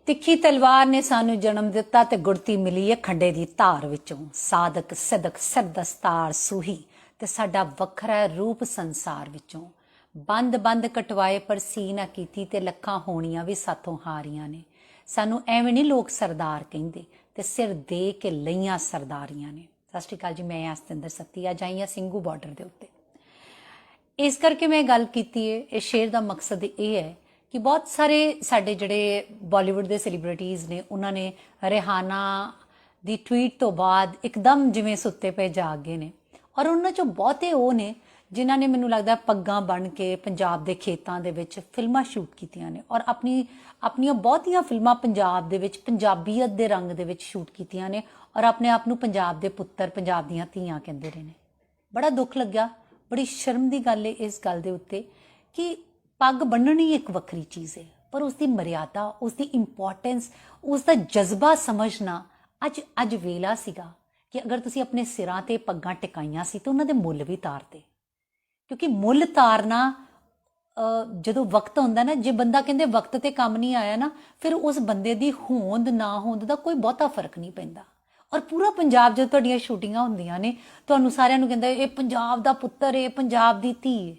ਤਿੱਖੀ ਤਲਵਾਰ ਨੇ ਸਾਨੂੰ ਜਨਮ ਦਿੱਤਾ ਤੇ ਗੁੜਤੀ ਮਿਲੀ ਏ ਖੰਡੇ ਦੀ ਧਾਰ ਵਿੱਚੋਂ। ਸਾਦਕ ਸਿਦਕ ਸਿਰ ਦਸਤਾਰ ਸੂਹੀ ਤੇ ਸਾਡਾ ਵੱਖਰਾ ਰੂਪ ਸੰਸਾਰ ਵਿੱਚੋਂ। ਬੰਦ ਬੰਦ ਕਟਵਾਏ ਪਰ ਸੀ ਨਾ ਕੀਤੀ ਤੇ ਲੱਖਾਂ ਹੋਣੀਆਂ ਵੀ ਸਾਥੋਂ ਹਾਰੀਆਂ ਨੇ। ਸਾਨੂੰ ਐਵੇਂ ਨਹੀਂ ਲੋਕ ਸਰਦਾਰ ਕਹਿੰਦੇ ਤੇ ਸਿਰ ਦੇ ਕੇ ਲਈਆਂ ਸਰਦਾਰੀਆਂ ਨੇ। ਸਤਿ ਸ਼੍ਰੀ ਅਕਾਲ ਜੀ, ਮੈਂ ਸਤਿੰਦਰ ਸੱਤੀ ਅੱਜ ਆਈ ਹਾਂ ਸਿੰਘੂ ਬਾਰਡਰ ਦੇ ਉੱਤੇ। ਇਸ ਕਰਕੇ ਮੈਂ ਗੱਲ ਕੀਤੀ ਹੈ। ਇਸ ਸ਼ੇਅਰ ਦਾ ਮਕਸਦ ਇਹ ਹੈ ਕਿ ਬਹੁਤ ਸਾਰੇ ਸਾਡੇ ਜਿਹੜੇ ਬਾਲੀਵੁੱਡ ਦੇ ਸੈਲੀਬ੍ਰਿਟੀਜ਼ ਨੇ ਉਹਨਾਂ ਨੇ ਰਿਹਾਨਾ ਦੀ ਟਵੀਟ ਤੋਂ ਬਾਅਦ ਇੱਕਦਮ ਜਿਵੇਂ ਸੁੱਤੇ ਪਏ ਜਾਗ ਗਏ ਨੇ। ਔਰ ਉਹਨਾਂ ਚੋਂ ਬਹੁਤੇ ਉਹ ਨੇ ਜਿਨ੍ਹਾਂ ਨੇ ਮੈਨੂੰ ਲੱਗਦਾ ਪੱਗਾਂ ਬੰਨ੍ਹ ਕੇ ਪੰਜਾਬ ਦੇ ਖੇਤਾਂ ਦੇ ਵਿੱਚ ਫਿਲਮਾਂ ਸ਼ੂਟ ਕੀਤੀਆਂ ਨੇ ਔਰ ਆਪਣੀਆਂ ਬਹੁਤੀਆਂ ਫਿਲਮਾਂ ਪੰਜਾਬ ਦੇ ਵਿੱਚ ਪੰਜਾਬੀਅਤ ਦੇ ਰੰਗ ਦੇ ਵਿੱਚ ਸ਼ੂਟ ਕੀਤੀਆਂ ਨੇ ਔਰ ਆਪਣੇ ਆਪ ਨੂੰ ਪੰਜਾਬ ਦੇ ਪੁੱਤਰ ਪੰਜਾਬ ਦੀਆਂ ਧੀਆਂ ਕਹਿੰਦੇ ਰਹੇ ਨੇ। ਬੜਾ ਦੁੱਖ ਲੱਗਿਆ, ਬੜੀ ਸ਼ਰਮ ਦੀ ਗੱਲ ਹੈ ਇਸ ਗੱਲ ਦੇ ਉੱਤੇ ਕਿ ਪੱਗ ਬੰਨਣੀ ਇੱਕ ਵੱਖਰੀ ਚੀਜ਼ ਹੈ ਪਰ ਉਸ ਦੀ ਮਰਿਆਦਾ, ਉਸ ਦੀ ਇੰਪੋਰਟੈਂਸ, ਉਸ ਦਾ ਜਜ਼ਬਾ ਸਮਝਣਾ ਅੱਜ ਵੇਲਾ ਸੀਗਾ ਕਿ ਅਗਰ ਤੁਸੀਂ ਆਪਣੇ ਸਿਰਾਂ ਤੇ ਪੱਗਾਂ ਟਿਕਾਈਆਂ ਸੀ ਤਾਂ ਉਹਨਾਂ ਦੇ ਮੁੱਲ ਵੀ ਤਾਰਦੇ। ਕਿਉਂਕਿ ਮੁੱਲ ਤਾਰਨਾ ਜਦੋਂ ਵਕਤ ਹੁੰਦਾ ਨਾ, ਜੇ ਬੰਦਾ ਕਹਿੰਦੇ ਵਕਤ ਤੇ ਕੰਮ ਨਹੀਂ ਆਇਆ ਨਾ, ਫਿਰ ਉਸ ਬੰਦੇ ਦੀ ਹੋਂਦ ਨਾ ਹੋਂਦ ਦਾ ਕੋਈ ਬਹੁਤਾ ਫਰਕ ਨਹੀਂ ਪੈਂਦਾ। ਔਰ ਪੂਰਾ ਪੰਜਾਬ ਜਦੋਂ ਤੁਹਾਡੀਆਂ ਸ਼ੂਟਿੰਗਾਂ ਹੁੰਦੀਆਂ ਨੇ ਤੁਹਾਨੂੰ ਸਾਰਿਆਂ ਨੂੰ ਕਹਿੰਦਾ ਇਹ ਪੰਜਾਬ ਦਾ ਪੁੱਤਰ ਹੈ, ਪੰਜਾਬ ਦੀ ਧੀ ਹੈ।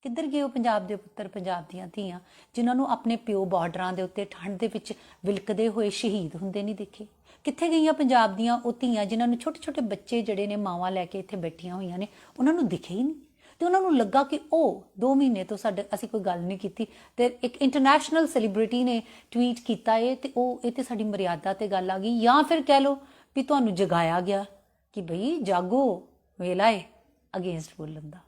ਕਿੱਧਰ ਗਏ ਉਹ ਪੰਜਾਬ ਦੇ ਪੁੱਤਰ, ਪੰਜਾਬ ਦੀਆਂ ਧੀਆਂ ਜਿਨ੍ਹਾਂ ਨੂੰ ਆਪਣੇ ਪਿਓ ਬਾਰਡਰਾਂ ਦੇ ਉੱਤੇ ਠੰਡ ਦੇ ਵਿੱਚ ਵਿਲਕਦੇ ਹੋਏ ਸ਼ਹੀਦ ਹੁੰਦੇ ਨਹੀਂ ਦੇਖੇ? ਕਿੱਥੇ ਗਈਆਂ ਪੰਜਾਬ ਦੀਆਂ ਉਹ ਧੀਆਂ ਜਿਨ੍ਹਾਂ ਨੂੰ ਛੋਟੇ ਛੋਟੇ ਬੱਚੇ ਜਿਹੜੇ ਨੇ ਮਾਵਾਂ ਲੈ ਕੇ ਇੱਥੇ ਬੈਠੀਆਂ ਹੋਈਆਂ ਨੇ, ਉਹਨਾਂ ਨੂੰ ਦਿਖੇ ਹੀ ਨਹੀਂ? ਤੇ ਉਹਨਾਂ ਨੂੰ ਲੱਗਾ ਕਿ ਉਹ 2 ਮਹੀਨੇ ਤੋਂ ਅਸੀਂ ਕੋਈ ਗੱਲ ਨਹੀਂ ਕੀਤੀ ਤੇ ਇੱਕ ਇੰਟਰਨੈਸ਼ਨਲ ਸੈਲੀਬ੍ਰਿਟੀ ਨੇ ਟਵੀਟ ਕੀਤਾ ਇਹ ਤੇ ਇਹ ਤੇ ਸਾਡੀ ਮਰਿਆਦਾ ਤੇ ਗੱਲ ਆ ਗਈ। ਜਾਂ ਫਿਰ ਕਹਿ ਲਓ ਵੀ ਤੁਹਾਨੂੰ ਜਗਾਇਆ ਗਿਆ ਕਿ ਬਈ ਜਾਗੋ, ਵੇਲਾ ਹੈ ਅਗੇਂਸਟ ਬੋਲਣ ਦਾ।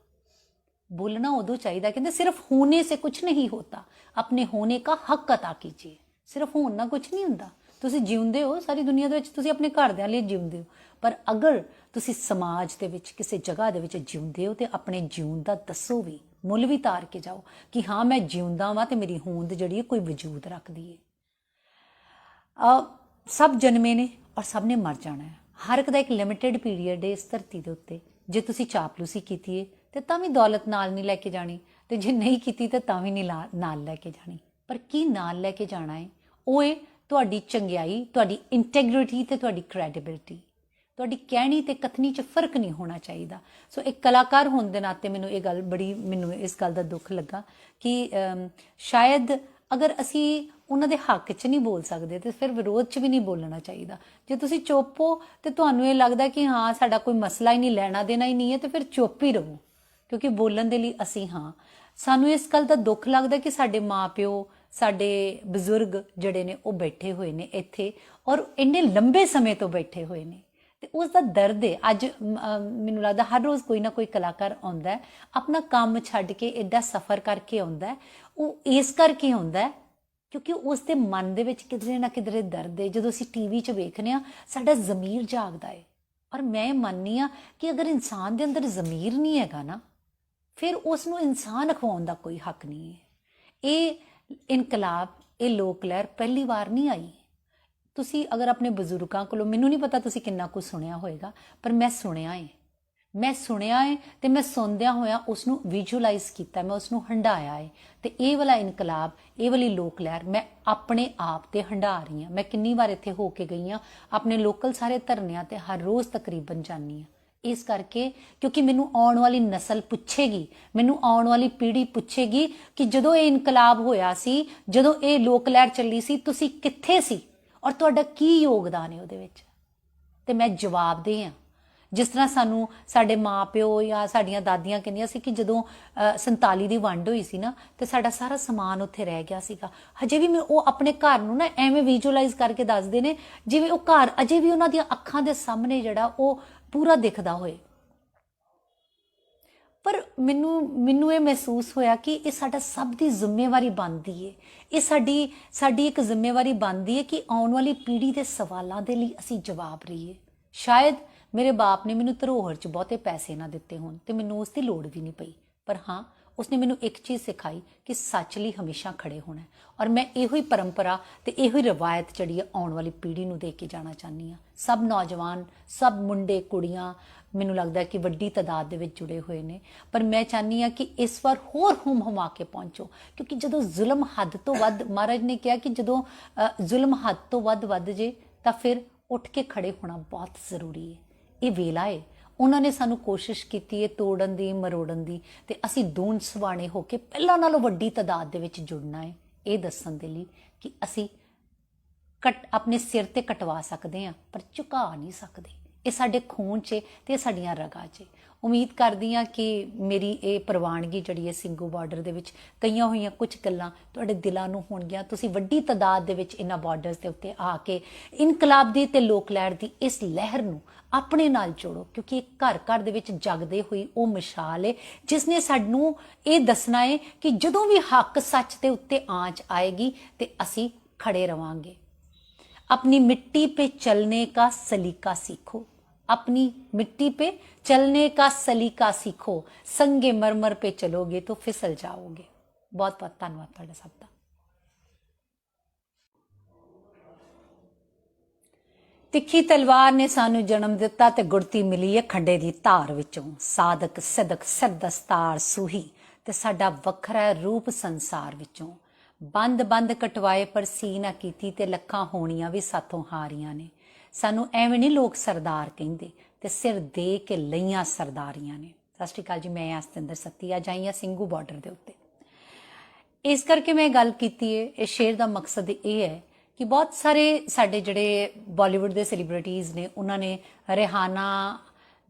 बोलना उदो चाहिए, कहते सिर्फ होने से कुछ नहीं होता, अपने होने का हक अता कीजिए। सिर्फ होना कुछ नहीं होंदा, तुसी जिउंदे हो सारी दुनिया दे विच, तुसी अपने घरदियां लई जिउंदे हो, पर अगर तुसी समाज दे विच किसी जगह दे विच जिउंदे हो तो अपने जिउण दा दसो भी, मुल भी तार के जाओ कि हाँ मैं जिउंदा वां ते मेरी होंद जिहड़ी कोई वजूद रखदी है। सब जन्मे ने और सब ने मर जाना है। हर एक दा एक लिमिटेड पीरीयड है इस धरती दे उत्ते। जे तुसी चापलूसी कीती है ਤੇ ਤਾਂ ਵੀ ਦੌਲਤ ਨਾਲ ਨਹੀਂ ਲੈ ਕੇ ਜਾਣੀ ਤੇ ਜੇ ਨਹੀਂ ਕੀਤੀ ਤੇ ਤਾਂ ਵੀ ਨਹੀਂ ਨਾਲ ਲੈ ਕੇ ਜਾਣੀ। ਪਰ ਕੀ ਨਾਲ ਲੈ ਕੇ ਜਾਣਾ ਹੈ? ਉਹ ਹੈ ਤੁਹਾਡੀ ਚੰਗਿਆਈ, ਤੁਹਾਡੀ ਇੰਟੈਗ੍ਰਿਟੀ ਤੇ ਤੁਹਾਡੀ ਕ੍ਰੈਡੀਬਿਲਿਟੀ। ਤੁਹਾਡੀ ਕਹਿਣੀ ਤੇ ਕਥਨੀ 'ਚ ਫਰਕ ਨਹੀਂ ਹੋਣਾ ਚਾਹੀਦਾ। ਸੋ ਇੱਕ ਕਲਾਕਾਰ ਹੋਣ ਦੇ ਨਾਤੇ ਮੈਨੂੰ ਇਸ ਗੱਲ ਦਾ ਦੁੱਖ ਲੱਗਾ ਕਿ ਸ਼ਾਇਦ ਅਗਰ ਅਸੀਂ ਉਹਨਾਂ ਦੇ ਹੱਕ 'ਚ ਨਹੀਂ ਬੋਲ ਸਕਦੇ ਤੇ ਫਿਰ ਵਿਰੋਧ 'ਚ ਵੀ ਨਹੀਂ ਬੋਲਣਾ ਚਾਹੀਦਾ। ਜੇ ਤੁਸੀਂ ਚੁੱਪ ਹੋ ਤੇ ਤੁਹਾਨੂੰ ਇਹ ਲੱਗਦਾ ਕਿ ਹਾਂ ਸਾਡਾ ਕੋਈ ਮਸਲਾ ਹੀ ਨਹੀਂ, ਲੈਣਾ ਦੇਣਾ ਹੀ ਨਹੀਂ ਹੈ, ਤੇ ਫਿਰ ਚੁੱਪ ਹੀ ਰਹੋ ਕਿਉਂਕਿ ਬੋਲਣ ਦੇ ਲਈ ਅਸੀਂ ਹਾਂ। ਸਾਨੂੰ ਇਸ ਗੱਲ ਦਾ ਦੁੱਖ ਲੱਗਦਾ ਕਿ ਸਾਡੇ ਮਾਂ-ਪਿਓ, ਸਾਡੇ ਬਜ਼ੁਰਗ ਜਿਹੜੇ ਨੇ ਉਹ ਬੈਠੇ ਹੋਏ ਨੇ ਇੱਥੇ ਔਰ ਇੰਨੇ ਲੰਬੇ ਸਮੇਂ ਤੋਂ ਬੈਠੇ ਹੋਏ ਨੇ ਤੇ ਉਸ ਦਾ ਦਰਦ ਹੈ। ਅੱਜ ਮੈਨੂੰ ਲੱਗਦਾ ਹਰ ਰੋਜ਼ ਕੋਈ ਨਾ ਕੋਈ ਕਲਾਕਾਰ ਆਉਂਦਾ ਹੈ, ਆਪਣਾ ਕੰਮ ਛੱਡ ਕੇ ਐਡਾ ਸਫ਼ਰ ਕਰਕੇ ਆਉਂਦਾ ਹੈ। ਉਹ ਇਸ ਕਰਕੇ ਆਉਂਦਾ ਹੈ ਕਿਉਂਕਿ ਉਸ ਦੇ ਮਨ ਦੇ ਵਿੱਚ ਕਿਧਰੇ ਨਾ ਕਿਧਰੇ ਦਰਦ ਹੈ। ਜਦੋਂ ਅਸੀਂ ਟੀਵੀ 'ਚ ਵੇਖਦੇ ਹਾਂ ਸਾਡਾ ਜ਼ਮੀਰ ਜਾਗਦਾ ਹੈ। ਔਰ ਮੈਂ ਮੰਨਦੀ ਹਾਂ ਕਿ ਅਗਰ ਇਨਸਾਨ ਦੇ ਅੰਦਰ ਜ਼ਮੀਰ ਨਹੀਂ ਹੈਗਾ ਨਾ, ਫਿਰ ਉਸ ਨੂੰ ਇਨਸਾਨ ਅਖਵਾਉਣ ਦਾ ਕੋਈ ਹੱਕ ਨਹੀਂ ਹੈ। ਇਹ ਇਨਕਲਾਬ, ਇਹ ਲੋਕ ਲਹਿਰ ਪਹਿਲੀ ਵਾਰ ਨਹੀਂ ਆਈ। ਤੁਸੀਂ ਅਗਰ ਆਪਣੇ ਬਜ਼ੁਰਗਾਂ ਕੋਲੋਂ, ਮੈਨੂੰ ਨਹੀਂ ਪਤਾ ਤੁਸੀਂ ਕਿੰਨਾ ਕੁਝ ਸੁਣਿਆ ਹੋਏਗਾ, ਪਰ ਮੈਂ ਸੁਣਿਆ ਹੈ ਤੇ ਮੈਂ ਸੁਣਦਿਆਂ ਹੋਇਆ ਉਸ ਨੂੰ ਵਿਜ਼ੂਅਲਾਈਜ਼ ਕੀਤਾ, ਮੈਂ ਉਸ ਨੂੰ ਹੰਢਾਇਆ ਹੈ। ਤੇ ਇਹ ਵਾਲਾ ਇਨਕਲਾਬ, ਇਹ ਵਾਲੀ ਲੋਕ ਲਹਿਰ ਮੈਂ ਆਪਣੇ ਆਪ ਤੇ ਹੰਢਾ ਰਹੀ ਹਾਂ। ਮੈਂ ਕਿੰਨੀ ਵਾਰ ਇੱਥੇ ਹੋ ਕੇ ਗਈ ਹਾਂ, ਆਪਣੇ ਲੋਕਲ ਸਾਰੇ ਧਰਨਿਆਂ ਤੇ ਹਰ ਰੋਜ਼ ਤਕਰੀਬਨ ਜਾਂਦੀ ਹਾਂ। ਇਸ ਕਰਕੇ ਕਿਉਂਕਿ ਮੈਨੂੰ ਆਉਣ ਵਾਲੀ ਨਸਲ ਪੁੱਛੇਗੀ, ਮੈਨੂੰ ਆਉਣ ਵਾਲੀ ਪੀੜ੍ਹੀ ਪੁੱਛੇਗੀ ਕਿ ਜਦੋਂ ਇਹ ਇਨਕਲਾਬ ਹੋਇਆ ਸੀ, ਜਦੋਂ ਇਹ ਲੋਕ ਲਹਿਰ ਚੱਲੀ ਸੀ, ਤੁਸੀਂ ਕਿੱਥੇ ਸੀ ਔਰ ਤੁਹਾਡਾ ਕੀ ਯੋਗਦਾਨ ਹੈ ਉਹਦੇ ਵਿੱਚ? ਤੇ ਮੈਂ ਜਵਾਬਦੇਹ ਹਾਂ। ਜਿਸ ਤਰ੍ਹਾਂ ਸਾਨੂੰ ਸਾਡੇ ਮਾਂ-ਪਿਓ ਜਾਂ ਸਾਡੀਆਂ ਦਾਦੀਆਂ ਕਹਿੰਦੀਆਂ ਸੀ ਕਿ ਜਦੋਂ 47 ਦੀ ਵੰਡ ਹੋਈ ਸੀ ਨਾ ਤੇ ਸਾਡਾ ਸਾਰਾ ਸਮਾਨ ਉੱਥੇ ਰਹਿ ਗਿਆ ਸੀਗਾ। ਹਜੇ ਵੀ ਉਹ ਆਪਣੇ ਘਰ ਨੂੰ ਨਾ ਐਵੇਂ ਵਿਜ਼ੂਅਲਾਈਜ਼ ਕਰਕੇ ਦੱਸਦੇ ਨੇ ਜਿਵੇਂ ਉਹ ਘਰ ਅਜੇ ਵੀ ਉਹਨਾਂ ਦੀਆਂ ਅੱਖਾਂ ਦੇ ਸਾਹਮਣੇ ਜਿਹੜਾ ਉਹ ਪੂਰਾ ਦਿਖਦਾ ਹੋਏ। ਪਰ ਮੈਨੂੰ ਇਹ ਮਹਿਸੂਸ ਹੋਇਆ ਕਿ ਇਹ ਸਾਡਾ ਸਭ ਦੀ ਜ਼ਿੰਮੇਵਾਰੀ ਬਣਦੀ ਹੈ। ਇਹ ਸਾਡੀ ਇੱਕ ਜ਼ਿੰਮੇਵਾਰੀ ਬਣਦੀ ਹੈ ਕਿ ਆਉਣ ਵਾਲੀ ਪੀੜ੍ਹੀ ਦੇ ਸਵਾਲਾਂ ਦੇ ਲਈ ਅਸੀਂ ਜਵਾਬ ਰਹੀਏ। ਸ਼ਾਇਦ ਮੇਰੇ ਬਾਪ ਨੇ ਮੈਨੂੰ ਧਰੋਹਰ 'ਚ ਬਹੁਤੇ ਪੈਸੇ ਨਾ ਦਿੱਤੇ ਹੋਣ ਤੇ ਮੈਨੂੰ ਉਸ ਦੀ ਲੋੜ ਵੀ ਨਹੀਂ ਪਈ, ਪਰ ਹਾਂ ਉਸਨੇ ਮੈਨੂੰ ਇੱਕ ਚੀਜ਼ ਸਿਖਾਈ ਕਿ ਸੱਚ ਲਈ ਹਮੇਸ਼ਾ ਖੜੇ ਹੋਣਾ। ਔਰ ਮੈਂ ਇਹੋ ਹੀ ਪਰੰਪਰਾ ਤੇ ਇਹੋ ਹੀ ਰਵਾਇਤ ਜਿਹੜੀ ਆਉਣ ਵਾਲੀ ਪੀੜ੍ਹੀ ਨੂੰ ਦੇ ਕੇ ਜਾਣਾ ਚਾਹੁੰਦੀ ਹਾਂ। ਸਭ ਨੌਜਵਾਨ, ਸਭ ਮੁੰਡੇ ਕੁੜੀਆਂ, ਮੈਨੂੰ ਲੱਗਦਾ ਕਿ ਵੱਡੀ ਤਾਦਾਦ ਦੇ ਵਿੱਚ ਜੁੜੇ ਹੋਏ ਨੇ। ਪਰ ਮੈਂ ਚਾਹੁੰਦੀ ਹਾਂ ਕਿ ਇਸ ਵਾਰ ਹੋਰ ਹੁਮਾ ਕੇ ਪਹੁੰਚੋ, ਕਿਉਂਕਿ ਜਦੋਂ ਜ਼ੁਲਮ ਹੱਦ ਤੋਂ ਵੱਧ, ਮਹਾਰਾਜ ਨੇ ਕਿਹਾ ਕਿ ਜਦੋਂ ਜ਼ੁਲਮ ਹੱਦ ਤੋਂ ਵੱਧ ਜੇ ਤਾਂ ਫਿਰ ਉੱਠ ਕੇ ਖੜੇ ਹੋਣਾ ਬਹੁਤ ਜ਼ਰੂਰੀ ਹੈ। ਇਹ ਵੇਲਾ ਹੈ। ਉਹਨਾਂ ਨੇ ਸਾਨੂੰ ਕੋਸ਼ਿਸ਼ ਕੀਤੀ ਹੈ ਤੋੜਨ ਦੀ, ਮਰੋੜਨ ਦੀ, ਤੇ ਅਸੀਂ ਦੂਣ ਸਵਾਣੇ ਹੋ ਕੇ ਪਹਿਲਾਂ ਨਾਲੋਂ ਵੱਡੀ ਤਾਦਾਦ ਦੇ ਵਿੱਚ ਜੁੜਨਾ ਹੈ, ਇਹ ਦੱਸਣ ਦੇ ਲਈ ਕਿ ਅਸੀਂ ਆਪਣੇ ਸਿਰ ਤੇ ਕਟਵਾ ਸਕਦੇ ਹਾਂ ਪਰ ਝੁਕਾ ਨਹੀਂ ਸਕਦੇ। ਇਹ ਸਾਡੇ ਖੂਨ 'ਚ ਤੇ ਸਾਡੀਆਂ ਰਗਾਂ 'ਚ। ਉਮੀਦ ਕਰਦੀ ਹਾਂ ਕਿ ਮੇਰੀ ਇਹ ਪ੍ਰਵਾਨਗੀ ਜਿਹੜੀ ਹੈ ਸਿੰਘੂ ਬਾਰਡਰ ਦੇ ਵਿੱਚ ਕਈਆਂ ਹੋਈਆਂ ਕੁਝ ਗੱਲਾਂ ਤੁਹਾਡੇ ਦਿਲਾਂ ਨੂੰ ਹੋਣਗੀਆਂ। ਤੁਸੀਂ ਵੱਡੀ ਤਾਦਾਦ ਦੇ ਵਿੱਚ ਇਹਨਾਂ ਬਾਰਡਰਸ ਦੇ ਉੱਤੇ ਆ ਕੇ ਇਨਕਲਾਬ ਦੀ ਤੇ ਲੋਕ ਲਹਿਰ ਦੀ ਇਸ ਲਹਿਰ ਨੂੰ ਆਪਣੇ ਨਾਲ ਜੋੜੋ, ਕਿਉਂਕਿ ਘਰ ਘਰ ਦੇ ਵਿੱਚ ਜਗਦੇ ਹੋਈ ਉਹ ਮਿਸਾਲ ਹੈ ਜਿਸ ਨੇ ਸਾਨੂੰ ਇਹ ਦੱਸਣਾ ਹੈ ਕਿ ਜਦੋਂ ਵੀ ਹੱਕ ਸੱਚ ਦੇ ਉੱਤੇ ਆਂਚ ਆਏਗੀ ਤੇ ਅਸੀਂ ਖੜੇ ਰਵਾਂਗੇ। अपनी मिट्टी पे चलने का सलीका सीखो, अपनी मिट्टी पे चलने का सलीका सीखो, संगे मरमर पे चलोगे तो फिसल जाओगे। बहुत बहुत धन्यवाद तुहाडा सब दा। तिखी तलवार ने सानू जन्म दिता ते गुड़ती मिली है खंडे दी धार विचों। साधक सिदक सिर दस्तार सूही ते साडा वखरा रूप संसार विचों। ਬੰਦ ਬੰਦ ਕਟਵਾਏ ਪਰ ਸੀ ਨਾ ਕੀਤੀ ਤੇ ਲੱਖਾਂ ਹੋਣੀਆਂ ਵੀ ਸਾਥੋਂ ਹਾਰੀਆਂ ਨੇ। ਸਾਨੂੰ ਐਵੇਂ ਨਹੀਂ ਲੋਕ ਸਰਦਾਰ ਕਹਿੰਦੇ ਤੇ ਸਿਰ ਦੇ ਕੇ ਲਈਆਂ ਸਰਦਾਰੀਆਂ ਨੇ। ਸਤਿ ਸ਼੍ਰੀ ਅਕਾਲ ਜੀ, ਮੈਂ ਸਤਿੰਦਰ ਸੱਤੀ ਅੱਜ ਆਈ ਹਾਂ ਸਿੰਘੂ ਬਾਰਡਰ ਦੇ ਉੱਤੇ। ਇਸ ਕਰਕੇ ਮੈਂ ਗੱਲ ਕੀਤੀ ਹੈ, ਇਸ ਸ਼ੇਅਰ ਦਾ ਮਕਸਦ ਇਹ ਹੈ ਕਿ ਬਹੁਤ ਸਾਰੇ ਸਾਡੇ ਜਿਹੜੇ ਬਾਲੀਵੁੱਡ ਦੇ ਸੈਲੀਬ੍ਰਿਟੀਜ਼ ਨੇ ਉਹਨਾਂ ਨੇ ਰਿਹਾਨਾ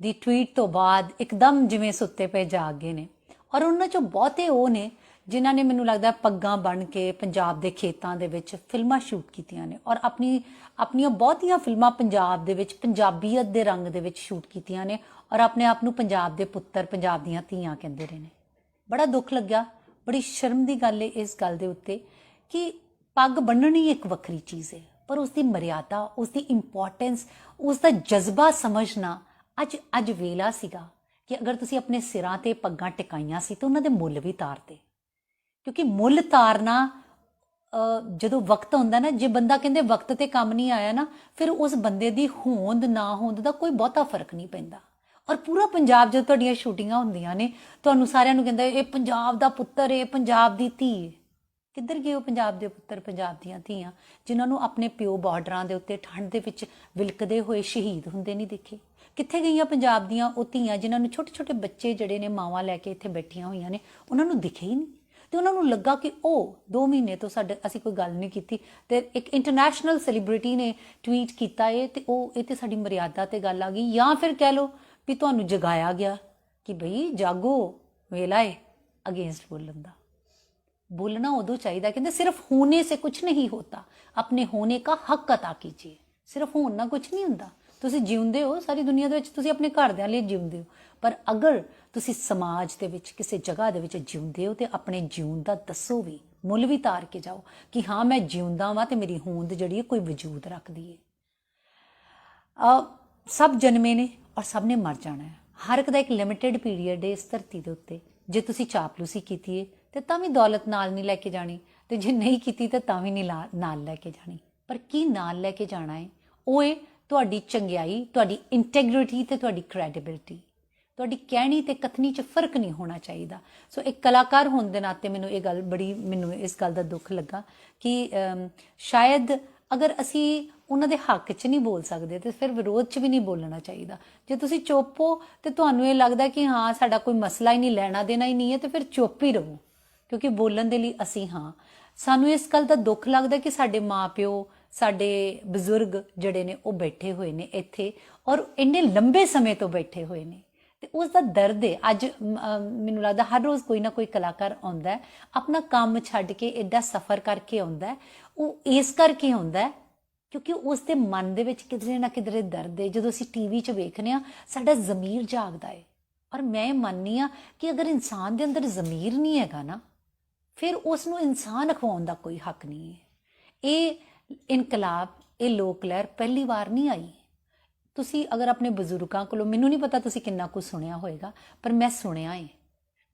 ਦੀ ਟਵੀਟ ਤੋਂ ਬਾਅਦ ਇੱਕਦਮ ਜਿਵੇਂ ਸੁੱਤੇ ਪਏ ਜਾਗ ਗਏ ਨੇ, ਔਰ ਉਹਨਾਂ 'ਚੋਂ ਬਹੁਤੇ ਉਹ ਨੇ ਜਿਨ੍ਹਾਂ ਨੇ ਮੈਨੂੰ ਲੱਗਦਾ ਪੱਗਾਂ ਬਣ ਕੇ ਪੰਜਾਬ ਦੇ ਖੇਤਾਂ ਦੇ ਵਿੱਚ ਫਿਲਮਾਂ ਸ਼ੂਟ ਕੀਤੀਆਂ ਨੇ, ਔਰ ਆਪਣੀਆਂ ਬਹੁਤੀਆਂ ਫਿਲਮਾਂ ਪੰਜਾਬ ਦੇ ਵਿੱਚ ਪੰਜਾਬੀਅਤ ਦੇ ਰੰਗ ਦੇ ਵਿੱਚ ਸ਼ੂਟ ਕੀਤੀਆਂ ਨੇ, ਔਰ ਆਪਣੇ ਆਪ ਨੂੰ ਪੰਜਾਬ ਦੇ ਪੁੱਤਰ, ਪੰਜਾਬ ਦੀਆਂ ਧੀਆਂ ਕਹਿੰਦੇ ਰਹੇ ਨੇ। ਬੜਾ ਦੁੱਖ ਲੱਗਿਆ, ਬੜੀ ਸ਼ਰਮ ਦੀ ਗੱਲ ਹੈ ਇਸ ਗੱਲ ਦੇ ਉੱਤੇ ਕਿ ਪੱਗ ਬੰਨਣੀ ਇੱਕ ਵੱਖਰੀ ਚੀਜ਼ ਹੈ, ਪਰ ਉਸ ਦੀ ਮਰਿਆਦਾ, ਉਸ ਦੀ ਇੰਪੋਰਟੈਂਸ, ਉਸ ਦਾ ਜਜ਼ਬਾ ਸਮਝਣਾ ਅੱਜ ਵੇਲਾ ਸੀਗਾ ਕਿ ਅਗਰ ਤੁਸੀਂ ਆਪਣੇ ਸਿਰਾਂ ਤੇ ਪੱਗਾਂ ਟਿਕਾਈਆਂ ਸੀ ਤਾਂ ਉਹਨਾਂ ਦੇ ਮੁੱਲ ਵੀ ਤਾਰਦੇ, ਕਿਉਂਕਿ ਮੁੱਲ ਤਾਰਨਾ ਜਦੋਂ ਵਕਤ ਹੁੰਦਾ ਨਾ, ਜੇ ਬੰਦਾ ਕਹਿੰਦੇ ਵਕਤ ਤੇ ਕੰਮ ਨਹੀਂ ਆਇਆ ਨਾ, ਫਿਰ ਉਸ ਬੰਦੇ ਦੀ ਹੋਂਦ ਨਾ ਹੋਂਦ ਦਾ ਕੋਈ ਬਹੁਤਾ ਫਰਕ ਨਹੀਂ ਪੈਂਦਾ। ਔਰ ਪੂਰਾ ਪੰਜਾਬ ਜਦੋਂ ਤੁਹਾਡੀਆਂ ਸ਼ੂਟਿੰਗਾਂ ਹੁੰਦੀਆਂ ਨੇ, ਤੁਹਾਨੂੰ ਸਾਰਿਆਂ ਨੂੰ ਕਹਿੰਦਾ ਇਹ ਪੰਜਾਬ ਦਾ ਪੁੱਤਰ ਹੈ, ਪੰਜਾਬ ਦੀ ਧੀ ਹੈ। ਕਿੱਧਰ ਗਏ ਉਹ ਪੰਜਾਬ ਦੇ ਪੁੱਤਰ, ਪੰਜਾਬ ਦੀਆਂ ਧੀਆਂ ਜਿਨ੍ਹਾਂ ਨੂੰ ਆਪਣੇ ਪਿਓ ਬਾਰਡਰਾਂ ਦੇ ਉੱਤੇ ਠੰਡ ਦੇ ਵਿੱਚ ਵਿਲਕਦੇ ਹੋਏ ਸ਼ਹੀਦ ਹੁੰਦੇ ਨਹੀਂ ਦੇਖੇ? ਕਿੱਥੇ ਗਈਆਂ ਪੰਜਾਬ ਦੀਆਂ ਉਹ ਧੀਆਂ ਜਿਨ੍ਹਾਂ ਨੂੰ ਛੋਟੇ ਛੋਟੇ ਬੱਚੇ ਜਿਹੜੇ ਨੇ ਮਾਵਾਂ ਲੈ ਕੇ ਇੱਥੇ ਬੈਠੀਆਂ ਹੋਈਆਂ ਨੇ, ਉਹਨਾਂ ਨੂੰ ਦਿਖੇ ਹੀ ਨਹੀਂ? ਤੇ ਉਹਨਾਂ ਨੂੰ ਲੱਗਾ ਕਿ ਉਹ 2 ਮਹੀਨੇ ਤੋਂ ਅਸੀਂ ਕੋਈ ਗੱਲ ਨਹੀਂ ਕੀਤੀ ਤੇ ਇੱਕ ਇੰਟਰਨੈਸ਼ਨਲ ਸੈਲੀਬ੍ਰਿਟੀ ਨੇ ਟਵੀਟ ਕੀਤਾ ਇਹ, ਤੇ ਉਹ ਇਹ ਤੇ ਸਾਡੀ ਮਰਿਆਦਾ ਤੇ ਗੱਲ ਆ ਗਈ। ਜਾਂ ਫਿਰ ਕਹਿ ਲਓ ਵੀ ਤੁਹਾਨੂੰ ਜਗਾਇਆ ਗਿਆ ਕਿ ਬਈ ਜਾਗੋ, ਵੇਲਾ ਹੈ ਅਗੇਂਸਟ ਬੋਲਣ ਦਾ। बोलना उदो चाहिए, कहते सिर्फ होने से कुछ नहीं होता, अपने होने का हक अता कीजिए। सिर्फ होना कुछ नहीं होंदा, तुसी जिउंदे हो सारी दुनिया दे विच, तुसी अपने घरदियां लई जिउंदे हो, पर अगर तुसी समाज दे विच किसी जगह दे विच जिउंदे हो ते अपने जिउण दा दसो भी, मुल भी तार के जाओ कि हाँ मैं जिउंदा वां ते मेरी होंद जिहड़ी है कोई वजूद रखदी है। सब जन्मे ने और सब ने मर जाना है, हर एक दा एक लिमिटेड पीरीयड है इस धरती दे उत्ते। जे तुसी चापलूसी कीती है ਤੇ ਤਾਂ ਵੀ ਦੌਲਤ ਨਾਲ ਨਹੀਂ ਲੈ ਕੇ ਜਾਣੀ, ਤੇ ਜੇ ਨਹੀਂ ਕੀਤੀ ਤਾਂ ਤਾਂ ਵੀ ਨਹੀਂ ਨਾਲ ਲੈ ਕੇ ਜਾਣੀ। ਪਰ ਕੀ ਨਾਲ ਲੈ ਕੇ ਜਾਣਾ ਹੈ? ਉਹ ਹੈ ਤੁਹਾਡੀ ਚੰਗਿਆਈ, ਤੁਹਾਡੀ ਇੰਟੈਗ੍ਰਿਟੀ ਤੇ ਤੁਹਾਡੀ ਕ੍ਰੈਡੀਬਿਲਿਟੀ। ਤੁਹਾਡੀ ਕਹਿਣੀ ਤੇ ਕਥਨੀ 'ਚ ਫਰਕ ਨਹੀਂ ਹੋਣਾ ਚਾਹੀਦਾ। ਸੋ ਇੱਕ ਕਲਾਕਾਰ ਹੋਣ ਦੇ ਨਾਤੇ ਮੈਨੂੰ ਇਸ ਗੱਲ ਦਾ ਦੁੱਖ ਲੱਗਾ ਕਿ ਸ਼ਾਇਦ ਅਗਰ ਅਸੀਂ ਉਹਨਾਂ ਦੇ ਹੱਕ 'ਚ ਨਹੀਂ ਬੋਲ ਸਕਦੇ ਤੇ ਫਿਰ ਵਿਰੋਧ 'ਚ ਵੀ ਨਹੀਂ ਬੋਲਣਾ ਚਾਹੀਦਾ। ਜੇ ਤੁਸੀਂ ਚੁੱਪ ਹੋ ਤੇ ਤੁਹਾਨੂੰ ਇਹ ਲੱਗਦਾ ਕਿ ਹਾਂ ਸਾਡਾ ਕੋਈ ਮਸਲਾ ਹੀ ਨਹੀਂ, ਲੈਣਾ ਦੇਣਾ ਹੀ ਨਹੀਂ ਹੈ, ਤੇ ਫਿਰ ਚੁੱਪ ਹੀ ਰਹੋ, ਕਿਉਂਕਿ ਬੋਲਣ ਦੇ ਲਈ ਅਸੀਂ ਹਾਂ। ਸਾਨੂੰ ਇਸ ਗੱਲ ਦਾ ਦੁੱਖ ਲੱਗਦਾ ਕਿ ਸਾਡੇ ਮਾਂ-ਪਿਓ, ਸਾਡੇ ਬਜ਼ੁਰਗ ਜਿਹੜੇ ਨੇ ਉਹ ਬੈਠੇ ਹੋਏ ਨੇ ਇੱਥੇ, ਔਰ ਇੰਨੇ ਲੰਬੇ ਸਮੇਂ ਤੋਂ ਬੈਠੇ ਹੋਏ ਨੇ, ਤੇ ਉਸ ਦਾ ਦਰਦ ਹੈ। ਅੱਜ ਮੈਨੂੰ ਲੱਗਦਾ ਹਰ ਰੋਜ਼ ਕੋਈ ਨਾ ਕੋਈ ਕਲਾਕਾਰ ਆਉਂਦਾ ਹੈ, ਆਪਣਾ ਕੰਮ ਛੱਡ ਕੇ ਐਡਾ ਸਫ਼ਰ ਕਰਕੇ ਆਉਂਦਾ ਹੈ। ਉਹ ਇਸ ਕਰਕੇ ਆਉਂਦਾ ਹੈ ਕਿਉਂਕਿ ਉਸ ਦੇ ਮਨ ਦੇ ਵਿੱਚ ਕਿਧਰੇ ਨਾ ਕਿਧਰੇ ਦਰਦ ਹੈ। ਜਦੋਂ ਅਸੀਂ ਟੀਵੀ 'ਚ ਵੇਖਦੇ ਹਾਂ ਸਾਡਾ ਜ਼ਮੀਰ ਜਾਗਦਾ ਹੈ, ਔਰ ਮੈਂ ਮੰਨਦੀ ਹਾਂ ਕਿ ਅਗਰ ਇਨਸਾਨ ਦੇ ਅੰਦਰ ਜ਼ਮੀਰ ਨਹੀਂ ਹੈਗਾ ਨਾ, ਫਿਰ ਉਸ ਨੂੰ ਇਨਸਾਨ ਅਖਵਾਉਣ ਦਾ ਕੋਈ ਹੱਕ ਨਹੀਂ ਹੈ। ਇਹ ਇਨਕਲਾਬ, ਇਹ ਲੋਕ ਲਹਿਰ ਪਹਿਲੀ ਵਾਰ ਨਹੀਂ ਆਈ। ਤੁਸੀਂ ਅਗਰ ਆਪਣੇ ਬਜ਼ੁਰਗਾਂ ਕੋਲੋਂ, ਮੈਨੂੰ ਨਹੀਂ ਪਤਾ ਤੁਸੀਂ ਕਿੰਨਾ ਕੁਝ ਸੁਣਿਆ ਹੋਏਗਾ, ਪਰ ਮੈਂ ਸੁਣਿਆ ਹੈ।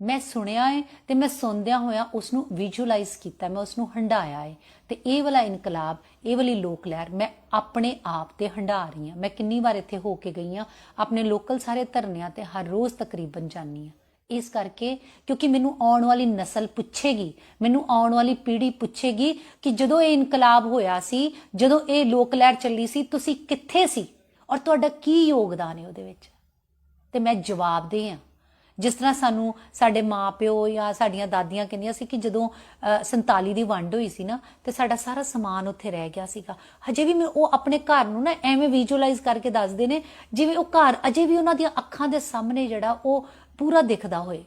मैं सुनिया है तो मैं सुनद्या होया उसनू विजुअलाइज किया, मैं उसनू हंडाया है। तो ये वाला इनकलाब, ये वाली लोक लहर मैं अपने आप ते हंडा रही हाँ। मैं किन्नी बार इत्थे होके गई हाँ, अपने लोकल सारे धरनियां ते हर रोज़ तकरीबन जानी हाँ। इस करके क्योंकि मैनू आने वाली नस्ल पुछेगी, मैनू आने वाली पीढ़ी पुछेगी कि जदों ये इनकलाब होया सी, जदों ये लोक लहर चली सी, तुसी कित्थे सी और तुहाडा की योगदान है उहदे विच। ते मैं जवाब दे हाँ। जिस तरह सानू साडे माँ प्यो या साडियां दादियां कहंदियां सी कि जदों 47 दी वंड होई सी ना ते साडा सारा समान उत्थे रह गया सीगा। हजे भी मैं वो अपने घर नू ना एवें विजुअलाइज करके दसदे ने जिवें वो घर अजे भी उन्हां दियां अखां दे सामने जिहड़ा वो पूरा दिखदा होए।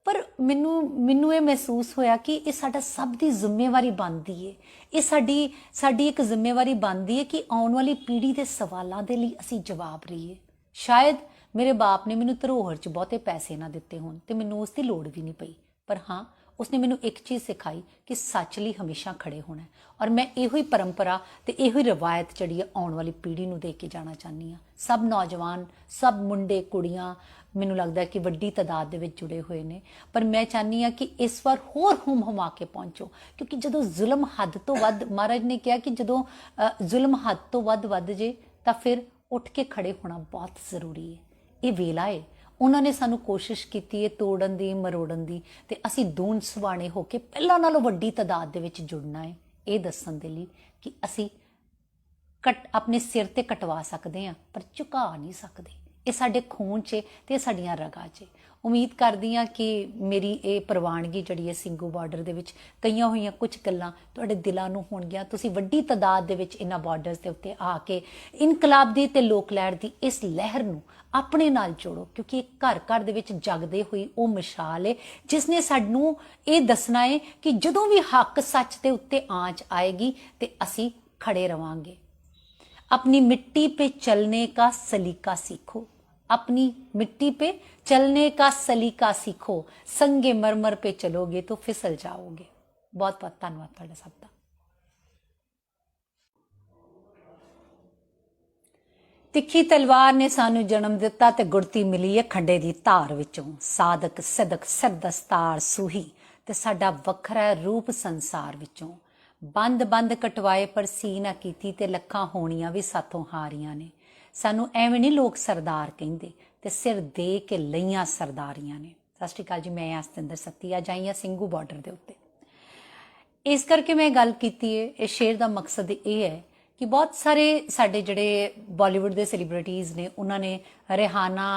पर मैनू ये महसूस होया कि ये साडा सब दी जिम्मेवारी बनदी है, ये साडी एक जिम्मेवारी बनदी है कि आने वाली पीढ़ी के सवालों के लिए असीं जवाब रहीए। शायद मेरे बाप ने मैनू धरोहर च बहुते पैसे ना दिते होण ते मैनू उसकी लोड़ भी नहीं पई, पर हाँ उसने मैनू एक चीज़ सिखाई कि सच लई हमेशा खड़े होना है। और मैं इहो ही परंपरा ते इहो ही रवायत जिहड़ी आने वाली पीढ़ी नू दे के जाना चाहनी हाँ। सब नौजवान, सब मुंडे कुड़ियां मैनू लगता है कि वड्डी तादाद दे विच जुड़े हुए ने, पर मैं चाहनी हाँ कि इस बार होर हुम हुमा के पहुँचो, क्योंकि जदों जुल्म हद तो वध, महाराज ने कहा कि जदों जुल्म हद तो वध जे तां फिर उठ के खड़े होना बहुत जरूरी है। ये वेला है, उन्होंने सानू कोशिश की है तोड़न दी मरोड़न दी, ते असीं दून सवाणे होके पहलां नालों वड्डी तादाद दे विच जुड़ना है, ये दस्सण दे लई कि असीं अपने सिर ते कटवा सकते हैं पर झुका नहीं सकते। ये साडे खून च ते साडियां रगां च। उम्मीद करदी हाँ कि मेरी ये प्रवानगी जिहड़ी है ਸਿੰਘੂ बार्डर दे विच कईयां होईयां कुछ गल्लां तुहाडे दिलां नूं होणगीਆਂ। तुसीं वड्डी तादाद दे विच इन्हां बार्डर्स दे उत्ते आके इनकलाब दी ते लोक लहर दी इस लहर नूं अपने नाल जोड़ो, क्योंकि घर घर दे विच जगदे हुई वो मिसाल है जिसने सानूं ये दसना है कि जदों भी हक सच दे उत्ते आंच आएगी ते असीं खड़े रवांगे। अपनी मिट्टी पे चलने का सलीका सीखो, अपनी मिट्टी पे चलने का सलीका सीखो, संगे मरमर पे चलोगे तो फिसल जाओगे। बहुत बहुत धन्यवाद तुहाडा सब दा। तिखी तलवार ने सानू जन्म दिता ते गुड़ती मिली है खंडे दी धार विचों। साधक सिदक सिर दस्तार सूही ते साडा वखरा रूप संसार विचों। बंद बंद कटवाए पर सी ना कीती ते लखां होणियां भी साथों हारियां ने। सानू एवें नहीं लोग सरदार कहिंदे ते सिर दे के लईयां सरदारियां ने। सत श्री अकाल जी, मैं सतिंदर सत्ती अज आई हाँ ਸਿੰਘੂ बार्डर के उत्ते। इस करके मैं गल कीती है, इस शेर का मकसद ये है कि बहुत सारे साडे जिहड़े बॉलीवुड के सैलीब्रिटीज़ ने उन्होंने रिहाना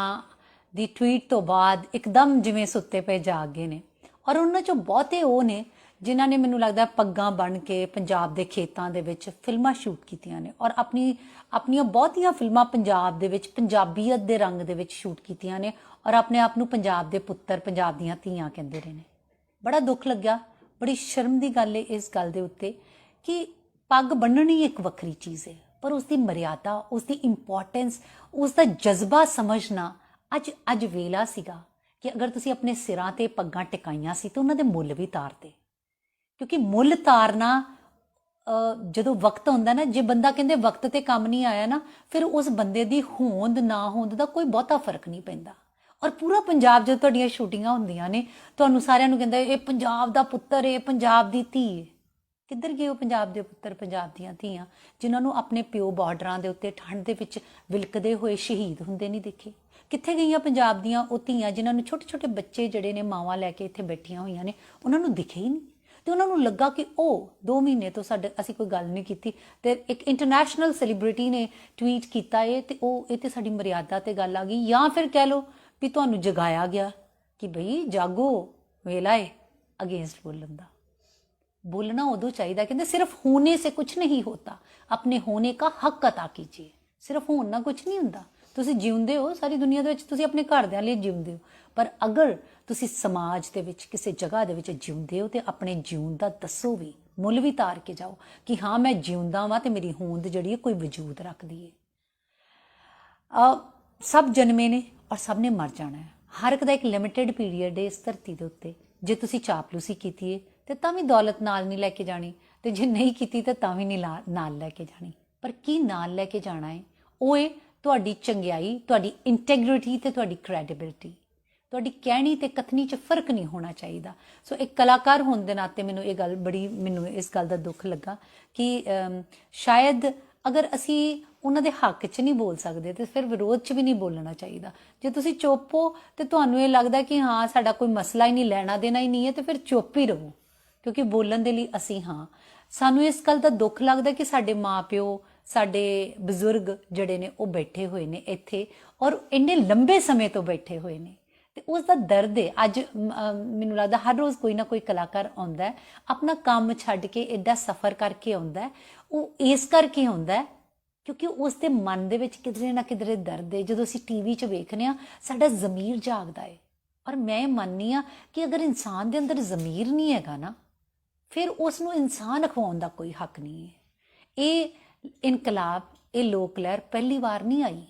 दी ट्वीट तो बाद एकदम जिवें सुत्ते पे जाग गए ने, और उन्होंने चों बहुते वो ने जिन्हों ने मैनू लगता पग्गां बन के पंजाब के खेतों के फिल्मां शूट कीतियां ने और अपनियां बहुतियां फिल्मां पंजाब दे विच पंजाबीयत के रंग दे विच शूट कीतियां ने और अपने आप नूं पंजाब के पुत्तर पंजाब दीयां धीआं कहंदे रहे ने। बड़ा दुख लग्या, बड़ी शर्म की गल है इस गल दे उत्ते कि पग बन्ननी एक वक्री चीज़ है, पर उसकी मर्यादा, उसकी इंपॉर्टेंस, उसका जज्बा समझना अज वेला सीगा कि अगर तुसी अपने सिरां ते पग्गां टिकाइयां सी तो उन्हां दे मुੱਲ भी तारदे, क्योंकि मुੱਲ तारना जदों वक्त आउंदा ना, जे बंदा कहंदे वक्त ते काम नहीं आया ना, फिर उस बंदे दी होंद ना होंद दा कोई बहुता फर्क नहीं पैंदा। और पूरा पंजाब जो तुहाडीआं शूटिंगां हुंदियां ने तुहानूं सारिआं नूं कहंदा ये पंजाब दा पुत्तर है, पंजाब दी धी है। किधर गए वो पंजाब दे पुत्तर पंजाब दीआं धीआं जिन्हां नूं अपने प्यो बार्डरां दे उत्ते ठंड दे विच विलकदे होए शहीद हुंदे नहीं दिखे? कित्थे गईयां पंजाब दीआं वो धीआं जिन्हां नूं छोटे छोटे बच्चे जिहड़े ने मावां लैके इत्थे बैठियां होईयां ने उन्हां नूं दिखे ही नहीं? तो उन्होंने लगा कि 2 महीने तो साडे असीं कोई गल नहीं की, तो एक इंटरनैशनल सैलीब्रिटी ने ट्वीट किया है तो ये तो साडी मर्यादा ते गल आ गई, या फिर कह लो भी तुहानूं जगाया गया कि बई जागो, वेला है अगेंस्ट बोलन दा। बोलना उदों चाहिए, कहते सिर्फ होने से कुछ नहीं होता, अपने होने का हक अता कीजिए। सिर्फ होना कुछ नहीं होंदा, तुसीं जिउंदे हो सारी दुनिया दे विच, तुसीं अपने घरदिआं लई जिउंदे हो, पर अगर तुसीं समाज दे विच किसी जगह दे विच जिउंदे हो तो अपने जीवन का दसो भी, मुੱਲ भी तार के जाओ कि हाँ मैं जिउंदा वां ते मेरी होंद जिहड़ी है कोई वजूद रखदी है। सब जन्मे ने और सब ने मर जाना है, हर एक दा एक लिमिटेड पीरीयड है इस धरती दे उत्ते। जे तुसीं चापलूसी कीती है तो तां भी दौलत नाल नहीं लैके जानी, ते जे नहीं कीती तो तां भी नहीं नाल लैके जानी। पर की नाल लैके जाना है, वो है तुहाडी चंगियाई, तुहाडी इंटैग्रिटी ते तुहाडी क्रैडिबिलिटी। ਤੁਹਾਡੀ ਕਹਿਣੀ ਤੇ ਕਥਨੀ 'ਚ ਫਰਕ ਨਹੀਂ ਹੋਣਾ ਚਾਹੀਦਾ। ਸੋ ਇੱਕ ਕਲਾਕਾਰ ਹੋਣ ਦੇ ਨਾਤੇ ਮੈਨੂੰ ਇਹ ਗੱਲ ਮੈਨੂੰ ਇਸ ਗੱਲ ਦਾ ਦੁੱਖ ਲੱਗਾ ਕਿ ਸ਼ਾਇਦ ਅਗਰ ਅਸੀਂ ਉਹਨਾਂ ਦੇ ਹੱਕ 'ਚ ਨਹੀਂ ਬੋਲ ਸਕਦੇ ਤੇ ਫਿਰ ਵਿਰੋਧ 'ਚ ਵੀ ਨਹੀਂ ਬੋਲਣਾ ਚਾਹੀਦਾ। ਜੇ ਤੁਸੀਂ ਚੁੱਪ ਹੋ ਤੇ ਤੁਹਾਨੂੰ ਇਹ ਲੱਗਦਾ ਕਿ ਹਾਂ ਸਾਡਾ ਕੋਈ ਮਸਲਾ ਹੀ ਨਹੀਂ, ਲੈਣਾ ਦੇਣਾ ਹੀ ਨਹੀਂ ਹੈ, ਤੇ ਫਿਰ ਚੁੱਪ ਹੀ ਰਹੋ, ਕਿਉਂਕਿ ਬੋਲਣ ਦੇ ਲਈ ਅਸੀਂ ਹਾਂ। ਸਾਨੂੰ ਇਸ ਗੱਲ ਦਾ ਦੁੱਖ ਲੱਗਦਾ ਕਿ ਸਾਡੇ ਮਾਂ-ਪਿਓ, ਸਾਡੇ ਬਜ਼ੁਰਗ ਜਿਹੜੇ ਨੇ ਉਹ ਬੈਠੇ ਹੋਏ ਨੇ ਇੱਥੇ, ਔਰ ਇੰਨੇ ਲੰਬੇ ਸਮੇਂ ਤੋਂ ਬੈਠੇ ਹੋਏ ਨੇ, ਤੇ ਉਸ ਦਾ ਦਰਦ ਹੈ। ਅੱਜ ਮੈਨੂੰ ਲੱਗਦਾ ਹਰ ਰੋਜ਼ ਕੋਈ ਨਾ ਕੋਈ ਕਲਾਕਾਰ ਆਉਂਦਾ ਹੈ, ਆਪਣਾ ਕੰਮ ਛੱਡ ਕੇ ਐਡਾ ਸਫ਼ਰ ਕਰਕੇ ਆਉਂਦਾ ਹੈ। ਉਹ ਇਸ ਕਰਕੇ ਆਉਂਦਾ ਹੈ ਕਿਉਂਕਿ ਉਸ ਦੇ ਮਨ ਦੇ ਵਿੱਚ ਕਿਧਰੇ ਨਾ ਕਿਧਰੇ ਦਰਦ ਹੈ। ਜਦੋਂ ਅਸੀਂ ਟੀਵੀ 'ਚ ਵੇਖਦੇ ਹਾਂ ਸਾਡਾ ਜ਼ਮੀਰ ਜਾਗਦਾ ਹੈ, ਔਰ ਮੈਂ ਮੰਨਦੀ ਹਾਂ ਕਿ ਅਗਰ ਇਨਸਾਨ ਦੇ ਅੰਦਰ ਜ਼ਮੀਰ ਨਹੀਂ ਹੈਗਾ ਨਾ, ਫਿਰ ਉਸ ਨੂੰ ਇਨਸਾਨ ਅਖਵਾਉਣ ਦਾ ਕੋਈ ਹੱਕ ਨਹੀਂ ਹੈ। ਇਹ ਇਨਕਲਾਬ, ਇਹ ਲੋਕ ਲਹਿਰ ਪਹਿਲੀ ਵਾਰ ਨਹੀਂ ਆਈ।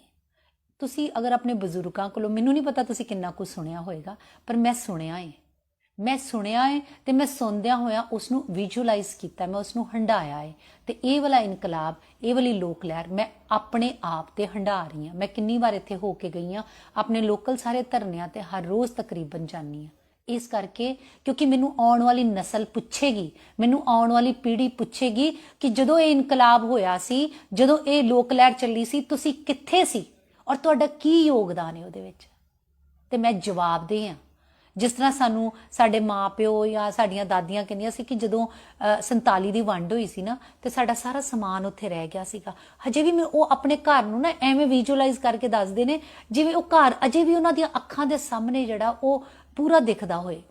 ਤੁਸੀਂ ਅਗਰ ਆਪਣੇ ਬਜ਼ੁਰਗਾਂ ਕੋਲੋਂ, ਮੈਨੂੰ ਨਹੀਂ ਪਤਾ ਤੁਸੀਂ ਕਿੰਨਾ ਕੁਝ ਸੁਣਿਆ ਹੋਏਗਾ, ਪਰ ਮੈਂ ਸੁਣਿਆ ਹੈ ਤੇ ਮੈਂ ਸੁਣਦਿਆਂ ਹੋਇਆ ਉਸ ਨੂੰ ਵਿਜ਼ੂਅਲਾਈਜ਼ ਕੀਤਾ, ਮੈਂ ਉਸ ਨੂੰ ਹੰਢਾਇਆ ਹੈ। ਤੇ ਇਹ ਵਾਲਾ ਇਨਕਲਾਬ, ਇਹ ਵਾਲੀ ਲੋਕ ਲਹਿਰ ਮੈਂ ਆਪਣੇ ਆਪ ਤੇ ਹੰਢਾ ਰਹੀ ਹਾਂ। ਮੈਂ ਕਿੰਨੀ ਵਾਰ ਇੱਥੇ ਹੋ ਕੇ ਗਈ ਹਾਂ, ਆਪਣੇ ਲੋਕਲ ਸਾਰੇ ਧਰਨਿਆਂ ਤੇ ਹਰ ਰੋਜ਼ ਤਕਰੀਬਨ ਜਾਂਦੀ ਹਾਂ, ਇਸ ਕਰਕੇ ਕਿਉਂਕਿ ਮੈਨੂੰ ਆਉਣ ਵਾਲੀ ਨਸਲ ਪੁੱਛੇਗੀ, ਮੈਨੂੰ ਆਉਣ ਵਾਲੀ ਪੀੜ੍ਹੀ ਪੁੱਛੇਗੀ ਕਿ ਜਦੋਂ ਇਹ ਇਨਕਲਾਬ ਹੋਇਆ ਸੀ, ਜਦੋਂ ਇਹ ਲੋਕ ਲਹਿਰ ਚੱਲੀ ਸੀ, ਤੁਸੀਂ ਕਿੱਥੇ ਸੀ ਔਰ ਤੁਹਾਡਾ ਕੀ ਯੋਗਦਾਨ ਹੈ ਉਹਦੇ ਵਿੱਚ। ਤੇ ਮੈਂ ਜਵਾਬਦੇਹ ਹਾਂ। ਜਿਸ ਤਰ੍ਹਾਂ ਸਾਨੂੰ ਸਾਡੇ ਮਾਂ-ਪਿਓ ਜਾਂ ਸਾਡੀਆਂ ਦਾਦੀਆਂ ਕਹਿੰਦੀਆਂ ਸੀ ਕਿ ਜਦੋਂ 47 ਦੀ ਵੰਡ ਹੋਈ ਸੀ ਨਾ, ਤੇ ਸਾਡਾ ਸਾਰਾ ਸਮਾਨ ਉੱਥੇ ਰਹਿ ਗਿਆ ਸੀਗਾ। ਹਜੇ ਵੀ ਉਹ ਆਪਣੇ ਘਰ ਨੂੰ ਨਾ ਐਵੇਂ ਵਿਜ਼ੂਅਲਾਈਜ਼ ਕਰਕੇ ਦੱਸਦੇ ਨੇ ਜਿਵੇਂ ਉਹ ਘਰ ਅਜੇ ਵੀ ਉਹਨਾਂ ਦੀਆਂ ਅੱਖਾਂ ਦੇ ਸਾਹਮਣੇ ਜਿਹੜਾ ਉਹ ਪੂਰਾ ਦਿਖਦਾ ਹੋਏ।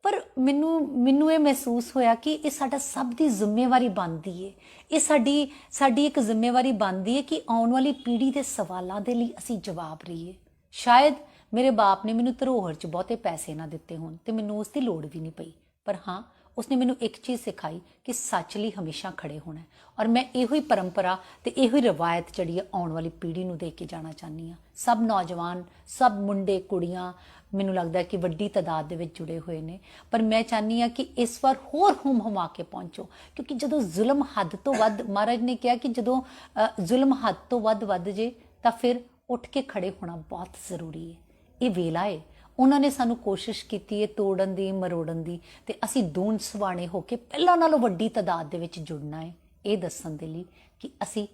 ਪਰ ਮੈਨੂੰ ਇਹ ਮਹਿਸੂਸ ਹੋਇਆ ਕਿ ਇਹ ਸਾਡਾ ਸਭ ਦੀ ਜ਼ਿੰਮੇਵਾਰੀ ਬਣਦੀ ਹੈ। ਇਹ ਸਾਡੀ ਇੱਕ ਜ਼ਿੰਮੇਵਾਰੀ ਬਣਦੀ ਹੈ ਕਿ ਆਉਣ ਵਾਲੀ ਪੀੜ੍ਹੀ ਦੇ ਸਵਾਲਾਂ ਦੇ ਲਈ ਅਸੀਂ ਜਵਾਬ ਰਹੀਏ। ਸ਼ਾਇਦ ਮੇਰੇ ਬਾਪ ਨੇ ਮੈਨੂੰ ਧਰੋਹਰ 'ਚ ਬਹੁਤੇ ਪੈਸੇ ਨਾ ਦਿੱਤੇ ਹੋਣ ਤੇ ਮੈਨੂੰ ਉਸ ਦੀ ਲੋੜ ਵੀ ਨਹੀਂ ਪਈ, ਪਰ ਹਾਂ ਉਸਨੇ ਮੈਨੂੰ ਇੱਕ ਚੀਜ਼ ਸਿਖਾਈ ਕਿ ਸੱਚ ਲਈ ਹਮੇਸ਼ਾ ਖੜੇ ਹੋਣਾ। ਔਰ ਮੈਂ ਇਹੋ ਹੀ ਪਰੰਪਰਾ ਤੇ ਇਹੋ ਹੀ ਰਵਾਇਤ ਜਿਹੜੀ ਹੈ ਆਉਣ ਵਾਲੀ ਪੀੜ੍ਹੀ ਨੂੰ ਦੇ ਕੇ ਜਾਣਾ ਚਾਹੁੰਦੀ ਹਾਂ। ਸਭ ਨੌਜਵਾਨ, ਸਭ ਮੁੰਡੇ ਕੁੜੀਆਂ ਮੈਨੂੰ ਲੱਗਦਾ ਕਿ ਵੱਡੀ ਤਾਦਾਦ ਦੇ ਵਿੱਚ ਜੁੜੇ ਹੋਏ ਨੇ, ਪਰ ਮੈਂ ਚਾਹੁੰਦੀ ਹਾਂ ਕਿ ਇਸ ਵਾਰ ਹੋਰ ਹੁਮਾ ਕੇ ਪਹੁੰਚੋ, ਕਿਉਂਕਿ ਜਦੋਂ ਜ਼ੁਲਮ ਹੱਦ ਤੋਂ ਵੱਧ, ਮਹਾਰਾਜ ਨੇ ਕਿਹਾ ਕਿ ਜਦੋਂ ਜ਼ੁਲਮ ਹੱਦ ਤੋਂ ਵੱਧ ਜੇ ਤਾਂ ਫਿਰ ਉੱਠ ਕੇ ਖੜੇ ਹੋਣਾ ਬਹੁਤ ਜ਼ਰੂਰੀ ਹੈ। ਇਹ ਵੇਲਾ ਹੈ। ਉਹਨਾਂ ਨੇ ਸਾਨੂੰ ਕੋਸ਼ਿਸ਼ ਕੀਤੀ ਹੈ ਤੋੜਨ ਦੀ, ਮਰੋੜਨ ਦੀ, ਤੇ ਅਸੀਂ ਦੂਣ ਸਵਾਣੇ ਹੋ ਕੇ ਪਹਿਲਾਂ ਨਾਲੋਂ ਵੱਡੀ ਤਾਦਾਦ ਦੇ ਵਿੱਚ ਜੁੜਨਾ ਹੈ, ਇਹ ਦੱਸਣ ਦੇ ਲਈ ਕਿ ਅਸੀਂ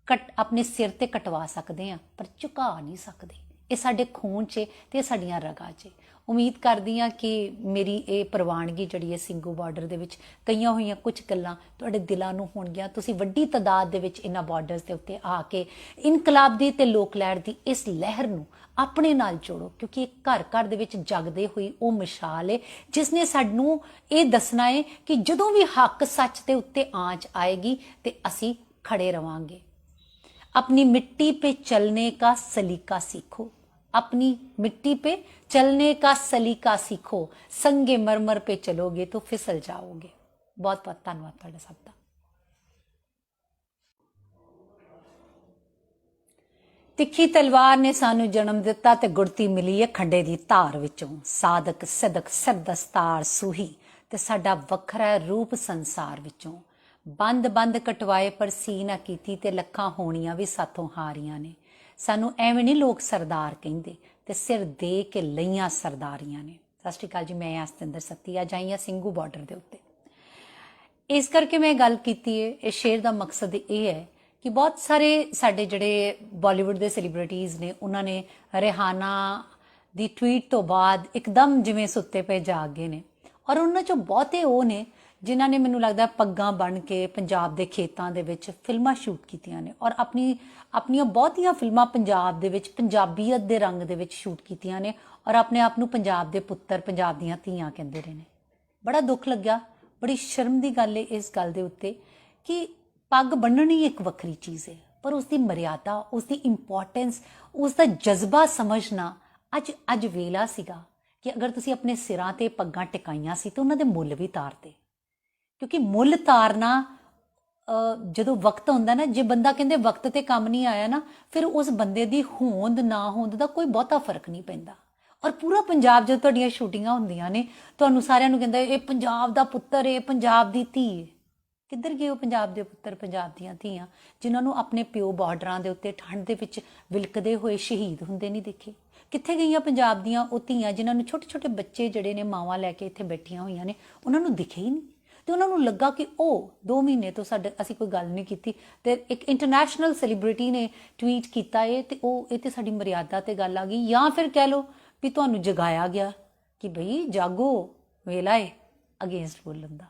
ਆਪਣੇ ਸਿਰ ਤੇ ਕਟਵਾ ਸਕਦੇ ਹਾਂ ਪਰ ਝੁਕਾ ਨਹੀਂ ਸਕਦੇ। ਇਹ ਸਾਡੇ ਖੂਨ 'ਚ ਤੇ ਸਾਡੀਆਂ ਰਗਾਂ 'ਚ। ਉਮੀਦ ਕਰਦੀ ਹਾਂ ਕਿ ਮੇਰੀ ਇਹ ਪ੍ਰਵਾਨਗੀ ਜਿਹੜੀ ਹੈ ਸਿੰਘੂ ਬਾਰਡਰ ਦੇ ਵਿੱਚ ਕਈਆਂ ਹੋਈਆਂ ਕੁਝ ਗੱਲਾਂ ਤੁਹਾਡੇ ਦਿਲਾਂ ਨੂੰ ਹੋਣਗੀਆਂ। ਤੁਸੀਂ ਵੱਡੀ ਤਾਦਾਦ ਦੇ ਵਿੱਚ ਇਹਨਾਂ ਬਾਰਡਰਸ ਦੇ ਉੱਤੇ ਆ ਕੇ ਇਨਕਲਾਬ ਦੀ ਤੇ ਲੋਕ ਲਹਿਰ ਦੀ ਇਸ ਲਹਿਰ ਨੂੰ ਆਪਣੇ ਨਾਲ ਜੋੜੋ, ਕਿਉਂਕਿ ਘਰ ਘਰ ਦੇ ਵਿੱਚ ਜਗਦੇ ਹੋਈ ਉਹ ਮਿਸਾਲ ਹੈ ਜਿਸ ਨੇ ਸਾਨੂੰ ਇਹ ਦੱਸਣਾ ਹੈ ਕਿ ਜਦੋਂ ਵੀ ਹੱਕ ਸੱਚ ਦੇ ਉੱਤੇ ਆਂਚ ਆਏਗੀ ਤੇ ਅਸੀਂ ਖੜੇ ਰਵਾਂਗੇ। अपनी मिट्टी पे चलने का सलीका सीखो, अपनी मिट्टी पे चलने का सलीका सीखो, संगे मरमर पे चलोगे तो फिसल जाओगे। बहुत बहुत धन्यवाद तुहाडा सब दा। तिखी तलवार ने सानू जन्म दिता ते गुड़ती मिली है खंडे दी धार विचों। साधक सिदक सिर दस्तार सूही ते साडा वखरा रूप संसार विचों। ਬੰਦ ਬੰਦ ਕਟਵਾਏ ਪਰ ਸੀ ਨਾ ਕੀਤੀ ਤੇ ਲੱਖਾਂ ਹੋਣੀਆਂ ਵੀ ਸਾਥੋਂ ਹਾਰੀਆਂ ਨੇ। ਸਾਨੂੰ ਐਵੇਂ ਨਹੀਂ ਲੋਕ ਸਰਦਾਰ ਕਹਿੰਦੇ ਤੇ ਸਿਰ ਦੇ ਕੇ ਲਈਆਂ ਸਰਦਾਰੀਆਂ ਨੇ। ਸਤਿ ਸ਼੍ਰੀ ਅਕਾਲ ਜੀ, ਮੈਂ ਸਤਿੰਦਰ ਸੱਤੀ ਅੱਜ ਆਈ ਹਾਂ ਸਿੰਘੂ ਬਾਰਡਰ ਦੇ ਉੱਤੇ। ਇਸ ਕਰਕੇ ਮੈਂ ਗੱਲ ਕੀਤੀ ਹੈ, ਇਸ ਸ਼ੇਰ ਦਾ ਮਕਸਦ ਇਹ ਹੈ ਕਿ ਬਹੁਤ ਸਾਰੇ ਸਾਡੇ ਜਿਹੜੇ ਬਾਲੀਵੁੱਡ ਦੇ ਸੈਲੀਬ੍ਰਿਟੀਜ਼ ਨੇ ਉਹਨਾਂ ਨੇ ਰਿਹਾਨਾ ਦੀ ਟਵੀਟ ਤੋਂ ਬਾਅਦ ਇੱਕਦਮ ਜਿਵੇਂ ਸੁੱਤੇ ਪਏ ਜਾਗ ਗਏ ਨੇ, ਔਰ ਉਹਨਾਂ 'ਚੋਂ ਬਹੁਤੇ ਉਹ ਨੇ ਜਿਨ੍ਹਾਂ ਨੇ ਮੈਨੂੰ ਲੱਗਦਾ ਪੱਗਾਂ ਬੰਨ੍ਹ ਕੇ ਪੰਜਾਬ ਦੇ ਖੇਤਾਂ ਦੇ ਵਿੱਚ ਫਿਲਮਾਂ ਸ਼ੂਟ ਕੀਤੀਆਂ ਨੇ, ਔਰ ਆਪਣੀਆਂ ਬਹੁਤੀਆਂ ਫਿਲਮਾਂ ਪੰਜਾਬ ਦੇ ਵਿੱਚ ਪੰਜਾਬੀਅਤ ਦੇ ਰੰਗ ਦੇ ਵਿੱਚ ਸ਼ੂਟ ਕੀਤੀਆਂ ਨੇ, ਔਰ ਆਪਣੇ ਆਪ ਨੂੰ ਪੰਜਾਬ ਦੇ ਪੁੱਤਰ, ਪੰਜਾਬ ਦੀਆਂ ਧੀਆਂ ਕਹਿੰਦੇ ਰਹੇ ਨੇ। ਬੜਾ ਦੁੱਖ ਲੱਗਿਆ, ਬੜੀ ਸ਼ਰਮ ਦੀ ਗੱਲ ਹੈ ਇਸ ਗੱਲ ਦੇ ਉੱਤੇ ਕਿ ਪੱਗ ਬੰਨ੍ਹਣੀ ਇੱਕ ਵੱਖਰੀ ਚੀਜ਼ ਹੈ, ਪਰ ਉਸਦੀ ਮਰਿਆਦਾ, ਉਸਦੀ ਇੰਪੋਰਟੈਂਸ, ਉਸਦਾ ਜਜ਼ਬਾ ਸਮਝਣਾ ਅੱਜ ਵੇਲਾ ਸੀਗਾ ਕਿ ਅਗਰ ਤੁਸੀਂ ਆਪਣੇ ਸਿਰਾਂ ਤੇ ਪੱਗਾਂ ਟਿਕਾਈਆਂ ਸੀ ਤਾਂ ਉਹਨਾਂ ਦੇ ਮੁੱਲ ਵੀ ਤਾਰਦੇ, ਕਿਉਂਕਿ ਮੁੱਲ ਤਾਰਨਾ ਜਦੋਂ ਵਕਤ ਹੁੰਦਾ ਨਾ, ਜੇ ਬੰਦਾ ਕਹਿੰਦੇ ਵਕਤ ਤੇ ਕੰਮ ਨਹੀਂ ਆਇਆ ਨਾ, ਫਿਰ ਉਸ ਬੰਦੇ ਦੀ ਹੋਂਦ ਨਾ ਹੋਂਦ ਦਾ ਕੋਈ ਬਹੁਤਾ ਫਰਕ ਨਹੀਂ ਪੈਂਦਾ। ਔਰ ਪੂਰਾ ਪੰਜਾਬ ਜਦੋਂ ਤੁਹਾਡੀਆਂ ਸ਼ੂਟਿੰਗਾਂ ਹੁੰਦੀਆਂ ਨੇ ਤੁਹਾਨੂੰ ਸਾਰਿਆਂ ਨੂੰ ਕਹਿੰਦਾ ਇਹ ਪੰਜਾਬ ਦਾ ਪੁੱਤਰ ਹੈ, ਪੰਜਾਬ ਦੀ ਧੀ ਹੈ, ਕਿੱਧਰ ਗਏ ਉਹ ਪੰਜਾਬ ਦੇ ਪੁੱਤਰ, ਪੰਜਾਬ ਦੀਆਂ ਧੀਆਂ, ਜਿਨ੍ਹਾਂ ਨੂੰ ਆਪਣੇ ਪਿਓ ਬਾਰਡਰਾਂ ਦੇ ਉੱਤੇ ਠੰਡ ਦੇ ਵਿੱਚ ਵਿਲਕਦੇ ਹੋਏ ਸ਼ਹੀਦ ਹੁੰਦੇ ਨਹੀਂ ਦੇਖੇ? ਕਿੱਥੇ ਗਈਆਂ ਪੰਜਾਬ ਦੀਆਂ ਉਹ ਧੀਆਂ ਜਿਨ੍ਹਾਂ ਨੂੰ ਛੋਟੇ ਛੋਟੇ ਬੱਚੇ ਜਿਹੜੇ ਨੇ ਮਾਵਾਂ ਲੈ ਕੇ ਇੱਥੇ ਬੈਠੀਆਂ ਹੋਈਆਂ ਨੇ, ਉਹਨਾਂ ਨੂੰ ਦਿਖੇ ਹੀ ਨਹੀਂ? ਤੇ ਉਹਨਾਂ ਨੂੰ ਲੱਗਾ ਕਿ ਉਹ 2 ਮਹੀਨੇ ਤੋਂ ਅਸੀਂ ਕੋਈ ਗੱਲ ਨਹੀਂ ਕੀਤੀ, ਤੇ ਇੱਕ ਇੰਟਰਨੈਸ਼ਨਲ ਸੈਲੀਬ੍ਰਿਟੀ ਨੇ ਟਵੀਟ ਕੀਤਾ ਤੇ ਇਹ ਤੇ ਸਾਡੀ ਮਰਿਆਦਾ ਤੇ ਗੱਲ ਆ ਗਈ, ਜਾਂ ਫਿਰ ਕਹਿ ਲਓ ਵੀ ਤੁਹਾਨੂੰ ਜਗਾਇਆ ਗਿਆ ਕਿ ਬਈ ਜਾਗੋ, ਵੇਲਾ ਹੈ अगेंस्ट बोलन का।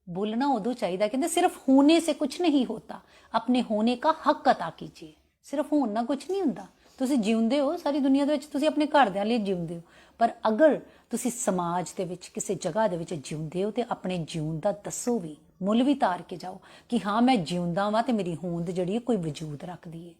बोलना उदो चाहिए, कहते सिर्फ होने से कुछ नहीं होता, अपने होने का हक अता कीजिए। सिर्फ होना कुछ नहीं होंदा, तुसी जिउंदे हो, सारी दुनिया दे विच तुसी अपने घरदियां लई जिउंदे हो, पर अगर तुसी समाज दे विच किसी जगह दे विच जिउंदे हो तो अपने जीवन दा दसो भी, मुल भी तार के जाओ कि हाँ मैं जिउंदा वां ते मेरी होंद जिहड़ी कोई वजूद रखदी है।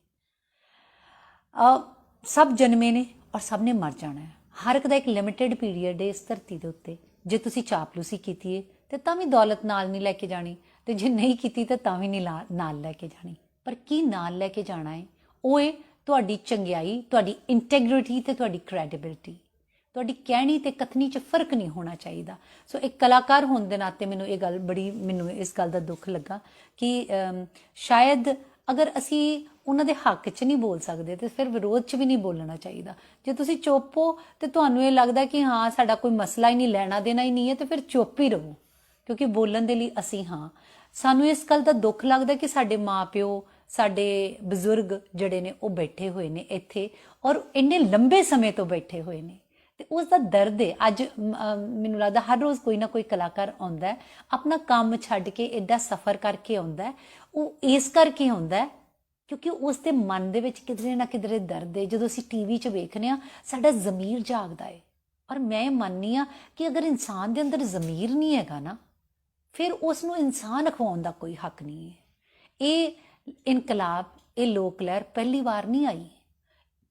सब जन्मे ने और सब ने मर जाना है, हर एक दा एक लिमिटेड पीरीयड है इस धरती दे उत्ते। जे तुसी चापलूसी कीती है तो तां भी दौलत नाल नहीं लैके जानी, ते जे नहीं कीती तो तां भी नहीं नाल लैके जानी। पर की नाल लैके जाना है वो है तुहाडी चंगियाई, तुहाडी इंटैग्रिटी ते तुहाडी क्रैडिबिलिटी। तुहाडी कहनी ते कथनी च फर्क नहीं होना चाहिए। सो एक कलाकार होने के नाते मैनू ये गल बड़ी, मैनू इस गल का दुख लगा कि शायद अगर असी उन्हां दे हक च नहीं बोल सकते तो फिर विरोध च भी नहीं बोलना चाहिए। जे तुसी चुप हो तो तुहानू ये लगदा कि हाँ साडा कोई मसला ही नहीं, लेना देना ही नहीं है, तो फिर चुप ही रहो, क्योंकि बोलन दे लई असी हाँ। सानू इस गल का दुख लगदा कि साडे माँ प्यो, साडे बजुर्ग जिहड़े ने वो बैठे हुए ने इत्थे और इन्ने लंबे समय तो बैठे हुए ने, ते उसदा दर्द है। अज मैनूं लगदा हर रोज़ कोई ना कोई कलाकार आउंदा है, अपना काम छड्ड के एडा सफ़र करके आउंदा है। वो इस करके आउंदा है क्योंकि उसके मन दे विच किधरे ना किधरे दर्द है। जदों असीं टीवी च वेखने आ साडा ज़मीर जागदा है, और मैं माननी आ कि अगर इंसान दे अंदर ज़मीर नहीं हैगा ना, फिर उसनूं इंसान अखवाउण दा कोई हक नहीं है। ये इनकलाब, ये लोक लहर पहली बार नहीं आई।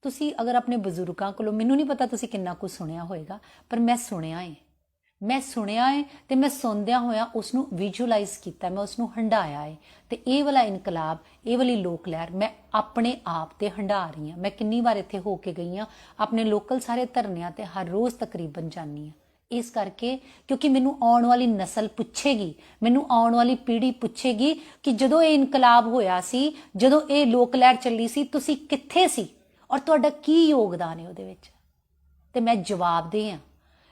तुसी अगर अपने बजुर्गों को, मैनूं नहीं पता तुसी किन्ना कुछ सुनिया होएगा, पर मैं सुनिया है, तो मैं सुनदिया होया उसनूं विजुअलाइज किया, मैं उसनूं हंडाया है। तो ये वाला इनकलाब, ये वाली लोक लहर मैं अपने आप ते हंडा रही हाँ। मैं किन्नी बार इत्थे हो के गई हाँ, अपने लोकल सारे धरनियां ते हर रोज़ तकरीबन जानी हाँ। इस करके क्योंकि मैनू आने वाली नस्ल पूछेगी, मैनू आने वाली पीढ़ी पूछेगी कि जदों ये इनकलाब होया सी, जदों ये लोक लहर चली सी, तुसी कित्थे सी और तुहाडा की योगदान है उहदे विच। ते मैं जवाब दे हाँ।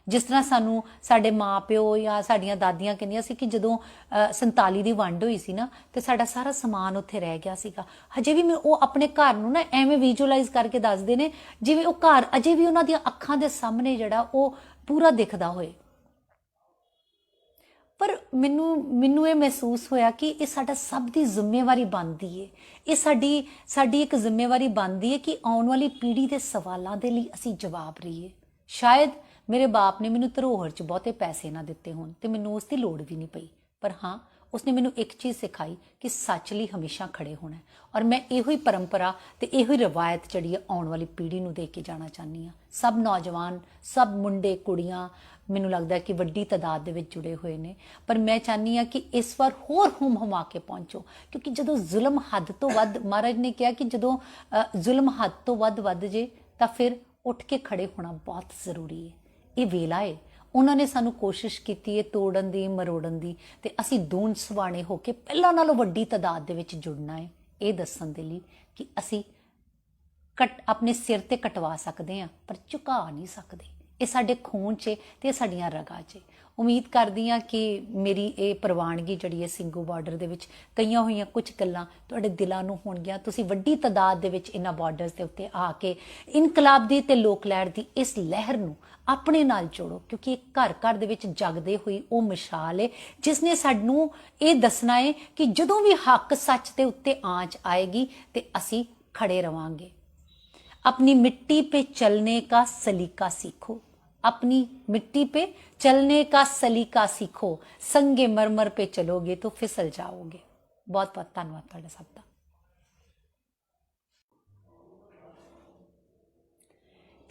जिस तरह सानू साडे माँ प्यो या साडियां दादियां कहंदियां सी कि जदों 47 दी वंड होई सी ना, ते साडा सारा समान उत्थे रह गया सीगा। हजे भी मैं वो अपने घर नूं ना एवें विजुअलाइज करके दसदे ने जिवें वो घर अजे भी उन्हां दियां अखां दे सामने जिहड़ा वो पूरा दिखदा होए। पर मैनू ये महसूस होया कि ये साडा सब दी जिम्मेवारी बनदी है, ये साडी एक जिम्मेवारी बनदी है कि आउण वाली पीढ़ी दे सवालां दे लई असीं जवाब रहीए। शायद मेरे बाप ने मैनू धरोहर च बहुते पैसे ना दिते होण ते मैनू उसकी लोड़ भी नहीं पई, पर हाँ उसने मैनू एक चीज़ सिखाई कि सच लई हमेशा खड़े होना है। और मैं इहो ही परंपरा ते इहो ही रवायत जिहड़ी आउण वाली पीढ़ी नूं दे के जाना चाहनी हाँ। सब नौजवान, सब मुंडे कुड़ियां मैनू लगता है कि वड्डी तादाद दे विच जुड़े हुए ने, पर मैं चाहनी हाँ कि इस बार होर हुम हुमा के पहुँचो, क्योंकि जदों जुल्म हद तो वध, महाराज ने कहा कि जदों जुल्म हद तो वध जे तां फिर उठ के खड़े होना बहुत ज़रूरी है। ये वेला है, उन्होंने सानू कोशिश की है तोड़न दी, मरोड़न दी, ते असी दून सवाणे होके पहलां नालों वड्डी तादाद दे विच जुड़ना है, ये दस्सण दे लई कि असी अपने सिर ते कटवा सकते हैं पर झुका नहीं सकते। ये साडे खून च ते साडियां रगां च। उम्मीद करदी हां कि मेरी ये प्रवानगी जिहड़ी है सिंघू बार्डर दे विच कईयां होईयां कुछ गल्लां तुहाडे दिलां नूं होणगीआं। तुसीं वड्डी तादाद दे विच इन्हां बार्डर्स दे उत्ते आके इनकलाब दी ते लोक लहर दी इस लहर नूं अपने नाल जोड़ो, क्योंकि घर घर दे विच जगदे हुई वो मिसाल है जिसने सानू ये दसना है कि जदों भी हक सच दे उत्ते आंच आएगी ते असी खड़े रवांगे। अपनी मिट्टी पे चलने का सलीका सीखो, अपनी मिट्टी पे चलने का सलीका सीखो, संगे मरमर पे चलोगे तो फिसल जाओगे। बहुत बहुत धन्यवाद तुहाडा सब दा।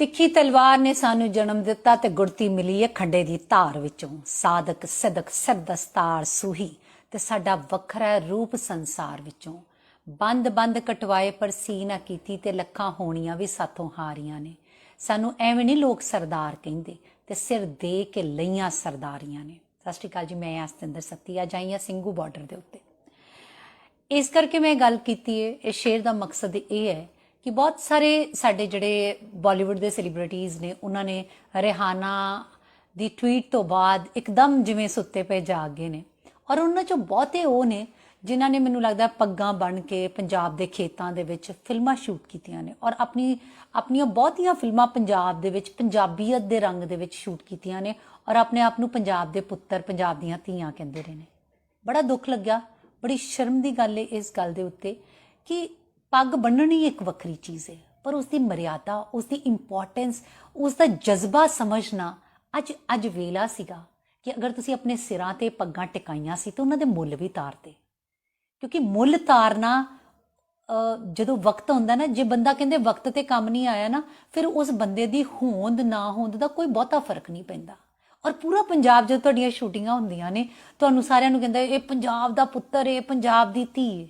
तिखी तलवार ने सानू जन्म दिता ते गुड़ती मिली है खंडे दी धार विचों। साधक सिदक सिर दस्तार सूही ते साडा वखरा रूप संसार विचों। बंद बंद कटवाए पर सी ना कीती ते लखां होणियां भी साथों हारियां ने। सानू एवें नहीं लोग सरदार कहिंदे ते सिर दे के लईयां सरदारियां ने। ਸਤਿ ਸ਼੍ਰੀ ਅਕਾਲ ਜੀ, ਮੈਂ ਹਾਂ ਸਤਿੰਦਰ ਸੱਤੀ। ਅੱਜ ਆਈ ਹਾਂ ਸਿੰਘੂ ਬਾਰਡਰ ਦੇ ਉੱਤੇ। ਇਸ ਕਰਕੇ ਮੈਂ ਗੱਲ ਕੀਤੀ ਹੈ, ਇਸ ਸ਼ੇਅਰ ਦਾ ਮਕਸਦ ਇਹ ਹੈ ਕਿ ਬਹੁਤ ਸਾਰੇ ਸਾਡੇ ਜਿਹੜੇ ਬਾਲੀਵੁੱਡ ਦੇ ਸੈਲੀਬ੍ਰਿਟੀਜ਼ ਨੇ, ਉਹਨਾਂ ਨੇ ਰਿਹਾਨਾ ਦੀ ਟਵੀਟ ਤੋਂ ਬਾਅਦ ਇੱਕਦਮ ਜਿਵੇਂ ਸੁੱਤੇ ਪਏ ਜਾਗ ਗਏ ਨੇ। ਔਰ ਉਹਨਾਂ 'ਚੋਂ ਬਹੁਤੇ ਉਹ ਨੇ ਜਿਨ੍ਹਾਂ ਨੇ ਮੈਨੂੰ ਲੱਗਦਾ ਪੱਗਾਂ ਬੰਨ੍ਹ ਕੇ ਪੰਜਾਬ ਦੇ ਖੇਤਾਂ ਦੇ ਵਿੱਚ ਫਿਲਮਾਂ ਸ਼ੂਟ ਕੀਤੀਆਂ ਨੇ ਔਰ ਆਪਣੀਆਂ ਬਹੁਤੀਆਂ ਫਿਲਮਾਂ ਪੰਜਾਬ ਦੇ ਵਿੱਚ ਪੰਜਾਬੀਅਤ ਦੇ ਰੰਗ ਦੇ ਵਿੱਚ ਸ਼ੂਟ ਕੀਤੀਆਂ ਨੇ ਔਰ ਆਪਣੇ ਆਪ ਨੂੰ ਪੰਜਾਬ ਦੇ ਪੁੱਤਰ, ਪੰਜਾਬ ਦੀਆਂ ਧੀਆਂ ਕਹਿੰਦੇ ਰਹੇ ਨੇ। ਬੜਾ ਦੁੱਖ ਲੱਗਿਆ, ਬੜੀ ਸ਼ਰਮ ਦੀ ਗੱਲ ਹੈ ਇਸ ਗੱਲ ਦੇ ਉੱਤੇ ਕਿ ਪੱਗ ਬੰਨ੍ਹਣੀ ਇੱਕ ਵੱਖਰੀ ਚੀਜ਼ ਹੈ, ਪਰ ਉਸ ਦੀ ਮਰਿਆਦਾ, ਉਸ ਦੀ ਇੰਪੋਰਟੈਂਸ, ਉਸ ਦਾ ਜਜ਼ਬਾ ਸਮਝਣਾ ਅੱਜ ਵੇਲਾ ਸੀਗਾ ਕਿ ਅਗਰ ਤੁਸੀਂ ਆਪਣੇ ਸਿਰਾਂ ਤੇ ਪੱਗਾਂ ਟਿਕਾਈਆਂ ਸੀ ਤਾਂ ਉਹਨਾਂ ਦੇ ਮੁੱਲ ਵੀ ਤਾਰਦੇ। ਕਿਉਂਕਿ ਮੁੱਲ ਤਾਰਨਾ ਜਦੋਂ ਵਕਤ ਹੁੰਦਾ ਨਾ, ਜੇ ਬੰਦਾ ਕਹਿੰਦੇ ਵਕਤ ਤੇ ਕੰਮ ਨਹੀਂ ਆਇਆ ਨਾ, ਫਿਰ ਉਸ ਬੰਦੇ ਦੀ ਹੋਂਦ ਨਾ ਹੋਂਦ ਦਾ ਕੋਈ ਬਹੁਤਾ ਫਰਕ ਨਹੀਂ ਪੈਂਦਾ। ਔਰ ਪੂਰਾ ਪੰਜਾਬ ਜਦੋਂ ਤੁਹਾਡੀਆਂ ਸ਼ੂਟਿੰਗਾਂ ਹੁੰਦੀਆਂ ਨੇ, ਤੁਹਾਨੂੰ ਸਾਰਿਆਂ ਨੂੰ ਕਹਿੰਦਾ ਇਹ ਪੰਜਾਬ ਦਾ ਪੁੱਤਰ, ਇਹ ਪੰਜਾਬ ਦੀ ਧੀ ਹੈ।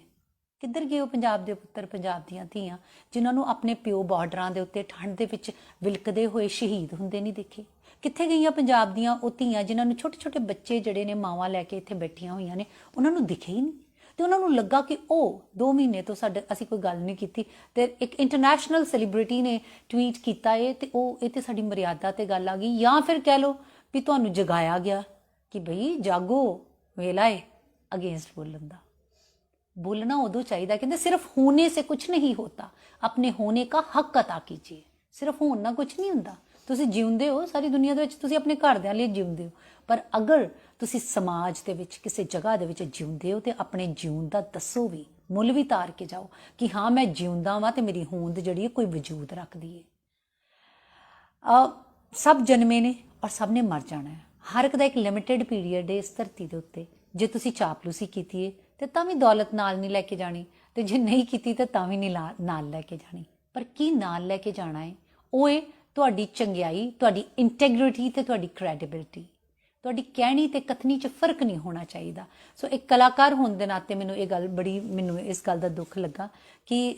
ਕਿੱਧਰ ਗਏ ਉਹ ਪੰਜਾਬ ਦੇ ਪੁੱਤਰ, ਪੰਜਾਬ ਦੀਆਂ ਧੀਆਂ ਜਿਨ੍ਹਾਂ ਨੂੰ ਆਪਣੇ ਪਿਓ ਬਾਰਡਰਾਂ ਦੇ ਉੱਤੇ ਠੰਡ ਦੇ ਵਿੱਚ ਵਿਲਕਦੇ ਹੋਏ ਸ਼ਹੀਦ ਹੁੰਦੇ ਨਹੀਂ ਦੇਖੇ? ਕਿੱਥੇ ਗਈਆਂ ਪੰਜਾਬ ਦੀਆਂ ਉਹ ਧੀਆਂ ਜਿਨ੍ਹਾਂ ਨੂੰ ਛੋਟੇ ਛੋਟੇ ਬੱਚੇ ਜਿਹੜੇ ਨੇ ਮਾਵਾਂ ਲੈ ਕੇ ਇੱਥੇ ਬੈਠੀਆਂ ਹੋਈਆਂ ਨੇ, ਉਹਨਾਂ ਨੂੰ ਦਿਖੇ ਹੀ ਨਹੀਂ? ਤੇ ਉਹਨਾਂ ਨੂੰ ਲੱਗਾ ਕਿ ਉਹ 2 ਮਹੀਨੇ ਤੋਂ ਅਸੀਂ ਕੋਈ ਗੱਲ ਨਹੀਂ ਕੀਤੀ ਤੇ ਇੱਕ ਇੰਟਰਨੈਸ਼ਨਲ ਸੈਲੀਬ੍ਰਿਟੀ ਨੇ ਟਵੀਟ ਕੀਤਾ ਇਹ, ਤੇ ਇਹ ਤੇ ਸਾਡੀ ਮਰਿਆਦਾ ਤੇ ਗੱਲ ਆ ਗਈ। ਜਾਂ ਫਿਰ ਕਹਿ ਲਓ ਵੀ ਤੁਹਾਨੂੰ ਜਗਾਇਆ ਗਿਆ ਕਿ ਬਈ ਜਾਗੋ, ਵੇਲਾ ਹੈ ਅਗੇਂਸਟ ਬੋਲਣ ਦਾ। बोलना उदो चाहिए, कहते सिर्फ होने से कुछ नहीं होता, अपने होने का हक अता कीजिए। सिर्फ होना कुछ नहीं होंदा, तुसी जिउंदे हो सारी दुनिया दे विच, तुसी अपने घरदियां लई जिउंदे हो, पर अगर तुसी समाज दे विच किसी जगह दे विच जिउंदे हो तो अपने जीवन दा दसो भी, मुल भी तार के जाओ कि हाँ मैं जिउंदा वां ते मेरी होंद जिहड़ी है कोई वजूद रखदी है। सब जन्मे ने और सब ने मर जाना है, हर एक दा एक लिमिटेड पीरीयड है इस धरती दे उत्ते। जे तुसी चापलूसी कीती है ਤੇ ਤਾਂ ਵੀ ਦੌਲਤ ਨਾਲ ਨਹੀਂ ਲੈ ਕੇ ਜਾਣੀ, ਤੇ ਜੇ ਨਹੀਂ ਕੀਤੀ ਤਾਂ ਤਾਂ ਵੀ ਨਹੀਂ ਨਾਲ ਲੈ ਕੇ ਜਾਣੀ। ਪਰ ਕੀ ਨਾਲ ਲੈ ਕੇ ਜਾਣਾ ਹੈ? ਉਹ ਹੈ ਤੁਹਾਡੀ ਚੰਗਿਆਈ, ਤੁਹਾਡੀ ਇੰਟੈਗ੍ਰਿਟੀ ਤੇ ਤੁਹਾਡੀ ਕ੍ਰੈਡੀਬਿਲਿਟੀ। ਤੁਹਾਡੀ ਕਹਿਣੀ ਤੇ ਕਥਨੀ 'ਚ ਫਰਕ ਨਹੀਂ ਹੋਣਾ ਚਾਹੀਦਾ। ਸੋ ਇੱਕ ਕਲਾਕਾਰ ਹੋਣ ਦੇ ਨਾਤੇ ਮੈਨੂੰ ਇਸ ਗੱਲ ਦਾ ਦੁੱਖ ਲੱਗਾ ਕਿ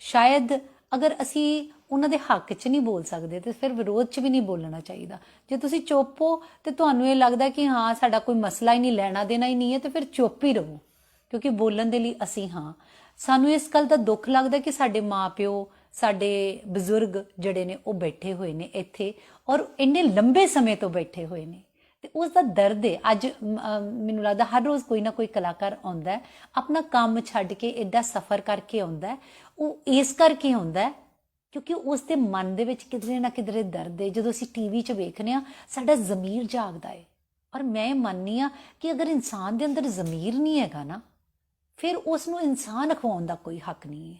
ਸ਼ਾਇਦ ਅਗਰ ਅਸੀਂ ਉਹਨਾਂ ਦੇ ਹੱਕ 'ਚ ਨਹੀਂ ਬੋਲ ਸਕਦੇ ਤੇ ਫਿਰ ਵਿਰੋਧ 'ਚ ਵੀ ਨਹੀਂ ਬੋਲਣਾ ਚਾਹੀਦਾ। ਜੇ ਤੁਸੀਂ ਚੁੱਪ ਹੋ ਤੇ ਤੁਹਾਨੂੰ ਇਹ ਲੱਗਦਾ ਕਿ ਹਾਂ ਸਾਡਾ ਕੋਈ ਮਸਲਾ ਹੀ ਨਹੀਂ, ਲੈਣਾ ਦੇਣਾ ਹੀ ਨਹੀਂ ਹੈ, ਤੇ ਫਿਰ ਚੁੱਪ ਹੀ ਰਹੋ, ਕਿਉਂਕਿ ਬੋਲਣ ਦੇ ਲਈ ਅਸੀਂ ਹਾਂ। ਸਾਨੂੰ ਇਸ ਗੱਲ ਦਾ ਦੁੱਖ ਲੱਗਦਾ ਕਿ ਸਾਡੇ ਮਾਂ-ਪਿਓ, ਸਾਡੇ ਬਜ਼ੁਰਗ ਜਿਹੜੇ ਨੇ ਉਹ ਬੈਠੇ ਹੋਏ ਨੇ ਇੱਥੇ ਔਰ ਇੰਨੇ ਲੰਬੇ ਸਮੇਂ ਤੋਂ ਬੈਠੇ ਹੋਏ ਨੇ, ਤੇ ਉਸ ਦਾ ਦਰਦ ਹੈ। ਅੱਜ ਮੈਨੂੰ ਲੱਗਦਾ ਹਰ ਰੋਜ਼ ਕੋਈ ਨਾ ਕੋਈ ਕਲਾਕਾਰ ਆਉਂਦਾ ਹੈ, ਆਪਣਾ ਕੰਮ ਛੱਡ ਕੇ ਐਡਾ ਸਫ਼ਰ ਕਰਕੇ ਆਉਂਦਾ ਹੈ। ਉਹ ਇਸ ਕਰਕੇ ਆਉਂਦਾ ਹੈ ਕਿਉਂਕਿ ਉਸ ਦੇ ਮਨ ਦੇ ਵਿੱਚ ਕਿਧਰੇ ਨਾ ਕਿਧਰੇ ਦਰਦ ਹੈ। ਜਦੋਂ ਅਸੀਂ ਟੀਵੀ 'ਚ ਵੇਖਦੇ ਹਾਂ ਸਾਡਾ ਜ਼ਮੀਰ ਜਾਗਦਾ ਹੈ। ਔਰ ਮੈਂ ਮੰਨਦੀ ਹਾਂ ਕਿ ਅਗਰ ਇਨਸਾਨ ਦੇ ਅੰਦਰ ਜ਼ਮੀਰ ਨਹੀਂ ਹੈਗਾ ਨਾ, ਫਿਰ ਉਸ ਨੂੰ ਇਨਸਾਨ ਅਖਵਾਉਣ ਦਾ ਕੋਈ ਹੱਕ ਨਹੀਂ ਹੈ।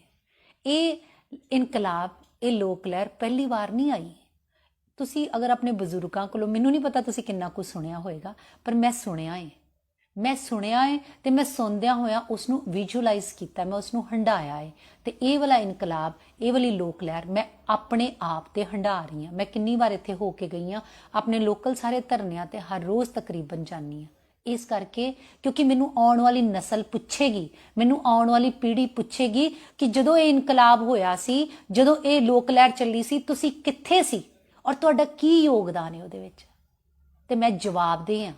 ਇਹ ਇਨਕਲਾਬ, ਇਹ ਲੋਕ ਲਹਿਰ ਪਹਿਲੀ ਵਾਰ ਨਹੀਂ ਆਈ। ਤੁਸੀਂ ਅਗਰ ਆਪਣੇ ਬਜ਼ੁਰਗਾਂ ਕੋਲੋਂ, ਮੈਨੂੰ ਨਹੀਂ ਪਤਾ ਤੁਸੀਂ ਕਿੰਨਾ ਕੁਝ ਸੁਣਿਆ ਹੋਏਗਾ, ਪਰ ਮੈਂ ਸੁਣਿਆ ਹੈ ਤੇ ਮੈਂ ਸੁਣਦਿਆਂ ਹੋਇਆ ਉਸ ਨੂੰ ਵਿਜ਼ੂਅਲਾਈਜ਼ ਕੀਤਾ, ਮੈਂ ਉਸ ਨੂੰ ਹੰਢਾਇਆ ਹੈ। ਤੇ ਇਹ ਵਾਲਾ ਇਨਕਲਾਬ, ਇਹ ਵਾਲੀ ਲੋਕ ਲਹਿਰ ਮੈਂ ਆਪਣੇ ਆਪ ਤੇ ਹੰਢਾ ਰਹੀ ਹਾਂ। ਮੈਂ ਕਿੰਨੀ ਵਾਰ ਇੱਥੇ ਹੋ ਕੇ ਗਈ ਹਾਂ, ਆਪਣੇ ਲੋਕਲ ਸਾਰੇ ਧਰਨਿਆਂ ਤੇ ਹਰ ਰੋਜ਼ ਤਕਰੀਬਨ ਜਾਂਦੀ ਹਾਂ। ਇਸ ਕਰਕੇ ਕਿਉਂਕਿ ਮੈਨੂੰ ਆਉਣ ਵਾਲੀ ਨਸਲ ਪੁੱਛੇਗੀ, ਮੈਨੂੰ ਆਉਣ ਵਾਲੀ ਪੀੜ੍ਹੀ ਪੁੱਛੇਗੀ ਕਿ ਜਦੋਂ ਇਹ ਇਨਕਲਾਬ ਹੋਇਆ ਸੀ, ਜਦੋਂ ਇਹ ਲੋਕ ਲਹਿਰ ਚੱਲੀ ਸੀ, ਤੁਸੀਂ ਕਿੱਥੇ ਸੀ ਔਰ ਤੁਹਾਡਾ ਕੀ ਯੋਗਦਾਨ ਹੈ ਉਹਦੇ ਵਿੱਚ। ਤੇ ਮੈਂ ਜਵਾਬਦੇਹ ਹਾਂ।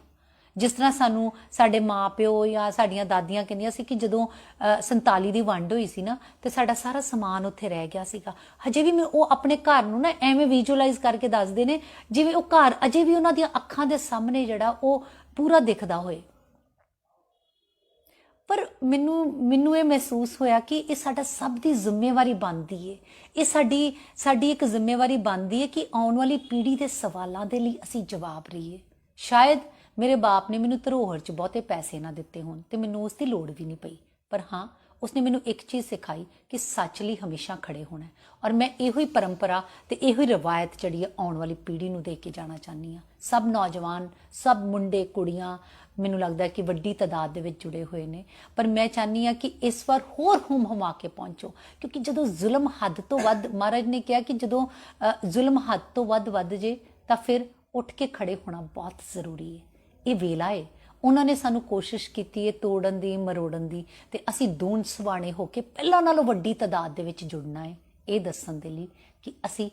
ਜਿਸ ਤਰ੍ਹਾਂ ਸਾਨੂੰ ਸਾਡੇ ਮਾਂ-ਪਿਓ ਜਾਂ ਸਾਡੀਆਂ ਦਾਦੀਆਂ ਕਹਿੰਦੀਆਂ ਸੀ ਕਿ ਜਦੋਂ 47 ਦੀ ਵੰਡ ਹੋਈ ਸੀ ਨਾ, ਤੇ ਸਾਡਾ ਸਾਰਾ ਸਮਾਨ ਉੱਥੇ ਰਹਿ ਗਿਆ ਸੀਗਾ। ਹਜੇ ਵੀ ਉਹ ਆਪਣੇ ਘਰ ਨੂੰ ਨਾ ਐਵੇਂ ਵਿਜ਼ੂਅਲਾਈਜ਼ ਕਰਕੇ ਦੱਸਦੇ ਨੇ ਜਿਵੇਂ ਉਹ ਘਰ ਅਜੇ ਵੀ ਉਹਨਾਂ ਦੀਆਂ ਅੱਖਾਂ ਦੇ ਸਾਹਮਣੇ ਜਿਹੜਾ ਉਹ ਪੂਰਾ ਦਿਖਦਾ ਹੋਏ। ਪਰ ਮੈਨੂੰ ਇਹ ਮਹਿਸੂਸ ਹੋਇਆ ਕਿ ਇਹ ਸਾਡਾ ਸਭ ਦੀ ਜ਼ਿੰਮੇਵਾਰੀ ਬਣਦੀ ਹੈ। ਇਹ ਸਾਡੀ ਇੱਕ ਜ਼ਿੰਮੇਵਾਰੀ ਬਣਦੀ ਹੈ ਕਿ ਆਉਣ ਵਾਲੀ ਪੀੜ੍ਹੀ ਦੇ ਸਵਾਲਾਂ ਦੇ ਲਈ ਅਸੀਂ ਜਵਾਬ ਰਹੀਏ। ਸ਼ਾਇਦ ਮੇਰੇ ਬਾਪ ਨੇ ਮੈਨੂੰ ਧਰੋਹਰ 'ਚ ਬਹੁਤੇ ਪੈਸੇ ਨਾ ਦਿੱਤੇ ਹੋਣ ਤੇ ਮੈਨੂੰ ਉਸ ਦੀ ਲੋੜ ਵੀ ਨਹੀਂ ਪਈ, ਪਰ ਹਾਂ ਉਸਨੇ ਮੈਨੂੰ ਇੱਕ ਚੀਜ਼ ਸਿਖਾਈ ਕਿ ਸੱਚ ਲਈ ਹਮੇਸ਼ਾ ਖੜੇ ਹੋਣਾ। ਔਰ ਮੈਂ ਇਹੋ ਹੀ ਪਰੰਪਰਾ ਤੇ ਇਹੋ ਹੀ ਰਵਾਇਤ ਜਿਹੜੀ ਹੈ ਆਉਣ ਵਾਲੀ ਪੀੜ੍ਹੀ ਨੂੰ ਦੇ ਕੇ ਜਾਣਾ ਚਾਹੁੰਦੀ ਹਾਂ। ਸਭ ਨੌਜਵਾਨ, ਸਭ ਮੁੰਡੇ ਕੁੜੀਆਂ ਮੈਨੂੰ ਲੱਗਦਾ ਕਿ ਵੱਡੀ ਤਾਦਾਦ ਦੇ ਵਿੱਚ ਜੁੜੇ ਹੋਏ ਨੇ, ਪਰ ਮੈਂ ਚਾਹੁੰਦੀ ਹਾਂ ਕਿ ਇਸ ਵਾਰ ਹੋਰ ਹੁਮਾ ਕੇ ਪਹੁੰਚੋ, ਕਿਉਂਕਿ ਜਦੋਂ ਜ਼ੁਲਮ ਹੱਦ ਤੋਂ ਵੱਧ, ਮਹਾਰਾਜ ਨੇ ਕਿਹਾ ਕਿ ਜਦੋਂ ਜ਼ੁਲਮ ਹੱਦ ਤੋਂ ਵੱਧ ਜੇ ਤਾਂ ਫਿਰ ਉੱਠ ਕੇ ਖੜੇ ਹੋਣਾ ਬਹੁਤ ਜ਼ਰੂਰੀ ਹੈ। ਇਹ ਵੇਲਾ ਹੈ। ਉਹਨਾਂ ਨੇ ਸਾਨੂੰ ਕੋਸ਼ਿਸ਼ ਕੀਤੀ ਹੈ ਤੋੜਨ ਦੀ, ਮਰੋੜਨ ਦੀ, ਤੇ ਅਸੀਂ ਦੂਣ ਸਵਾਣੇ ਹੋ ਕੇ ਪਹਿਲਾਂ ਨਾਲੋਂ ਵੱਡੀ ਤਾਦਾਦ ਦੇ ਵਿੱਚ ਜੁੜਨਾ ਹੈ, ਇਹ ਦੱਸਣ ਦੇ ਲਈ ਕਿ ਅਸੀਂ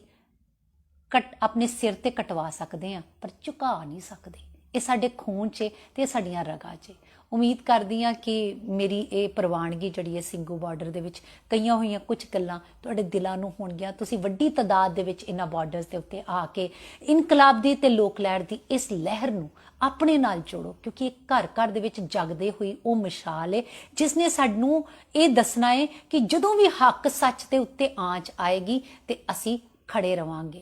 ਆਪਣੇ ਸਿਰ ਤੇ ਕਟਵਾ ਸਕਦੇ ਹਾਂ ਪਰ ਝੁਕਾ ਨਹੀਂ ਸਕਦੇ। ਇਹ ਸਾਡੇ ਖੂਨ 'ਚ ਤੇ ਇਹ ਸਾਡੀਆਂ ਰਗਾਂ 'ਚ। ਉਮੀਦ ਕਰਦੀ ਹਾਂ ਕਿ ਮੇਰੀ ਇਹ ਪ੍ਰਵਾਨਗੀ ਜਿਹੜੀ ਹੈ ਸਿੰਘੂ ਬਾਰਡਰ ਦੇ ਵਿੱਚ ਕਈਆਂ ਹੋਈਆਂ ਕੁਝ ਗੱਲਾਂ ਤੁਹਾਡੇ ਦਿਲਾਂ ਨੂੰ ਹੋਣਗੀਆਂ। ਤੁਸੀਂ ਵੱਡੀ ਤਾਦਾਦ ਦੇ ਵਿੱਚ ਇਹਨਾਂ ਬਾਰਡਰਸ ਦੇ ਉੱਤੇ ਆ ਕੇ ਇਨਕਲਾਬ ਦੀ ਤੇ ਲੋਕ ਲਹਿਰ ਦੀ ਇਸ ਲਹਿਰ ਨੂੰ ਆਪਣੇ ਨਾਲ ਜੋੜੋ, ਕਿਉਂਕਿ ਇਹ ਘਰ ਘਰ ਦੇ ਵਿੱਚ ਜਗਦੇ ਹੋਈ ਉਹ ਮਿਸਾਲ ਹੈ ਜਿਸ ਨੇ ਸਾਨੂੰ ਇਹ ਦੱਸਣਾ ਹੈ ਕਿ ਜਦੋਂ ਵੀ ਹੱਕ ਸੱਚ ਦੇ ਉੱਤੇ ਆਂਚ ਆਏਗੀ ਤੇ ਅਸੀਂ खड़े रवांगे।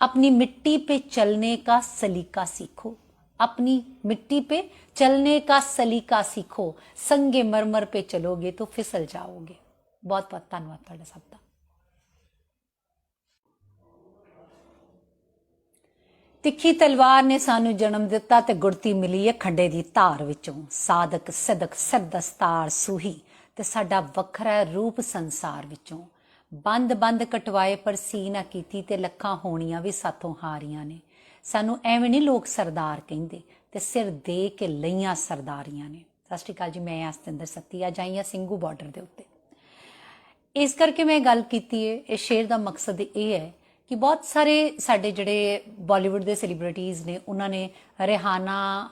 अपनी मिट्टी पे चलने का सलीका सीखो, अपनी मिट्टी पे चलने का सलीका सीखो, संगे मरमर पे चलोगे तो फिसल जाओगे। बहुत बहुत धन्यवाद तुहाडा सब दा। तिखी तलवार ने सानू जन्म दिता ते गुड़ती मिली है खंडे दी धार विचों। साधक सिदक सिर दस्तार सूही ते साडा वखरा रूप संसार विचों। ਬੰਦ ਬੰਦ ਕਟਵਾਏ ਪਰ ਸੀ ਨਾ ਕੀਤੀ ਤੇ ਲੱਖਾਂ ਹੋਣੀਆਂ ਵੀ ਸਾਥੋਂ ਹਾਰੀਆਂ ਨੇ। ਸਾਨੂੰ ਐਵੇਂ ਨਹੀਂ ਲੋਕ ਸਰਦਾਰ ਕਹਿੰਦੇ ਤੇ ਸਿਰ ਦੇ ਕੇ ਲਈਆਂ ਸਰਦਾਰੀਆਂ ਨੇ। ਸਤਿ ਸ਼੍ਰੀ ਅਕਾਲ ਜੀ, ਮੈਂ ਸਤਿੰਦਰ ਸੱਤੀ ਅੱਜ ਆਈ ਹਾਂ ਸਿੰਘੂ ਬਾਰਡਰ ਦੇ ਉੱਤੇ। ਇਸ ਕਰਕੇ ਮੈਂ ਗੱਲ ਕੀਤੀ ਹੈ, ਇਸ ਸ਼ੇਅਰ ਦਾ ਮਕਸਦ ਇਹ ਹੈ ਕਿ ਬਹੁਤ ਸਾਰੇ ਸਾਡੇ ਜਿਹੜੇ ਬਾਲੀਵੁੱਡ ਦੇ ਸੈਲੀਬ੍ਰਿਟੀਜ਼ ਨੇ ਉਹਨਾਂ ਨੇ ਰਿਹਾਨਾ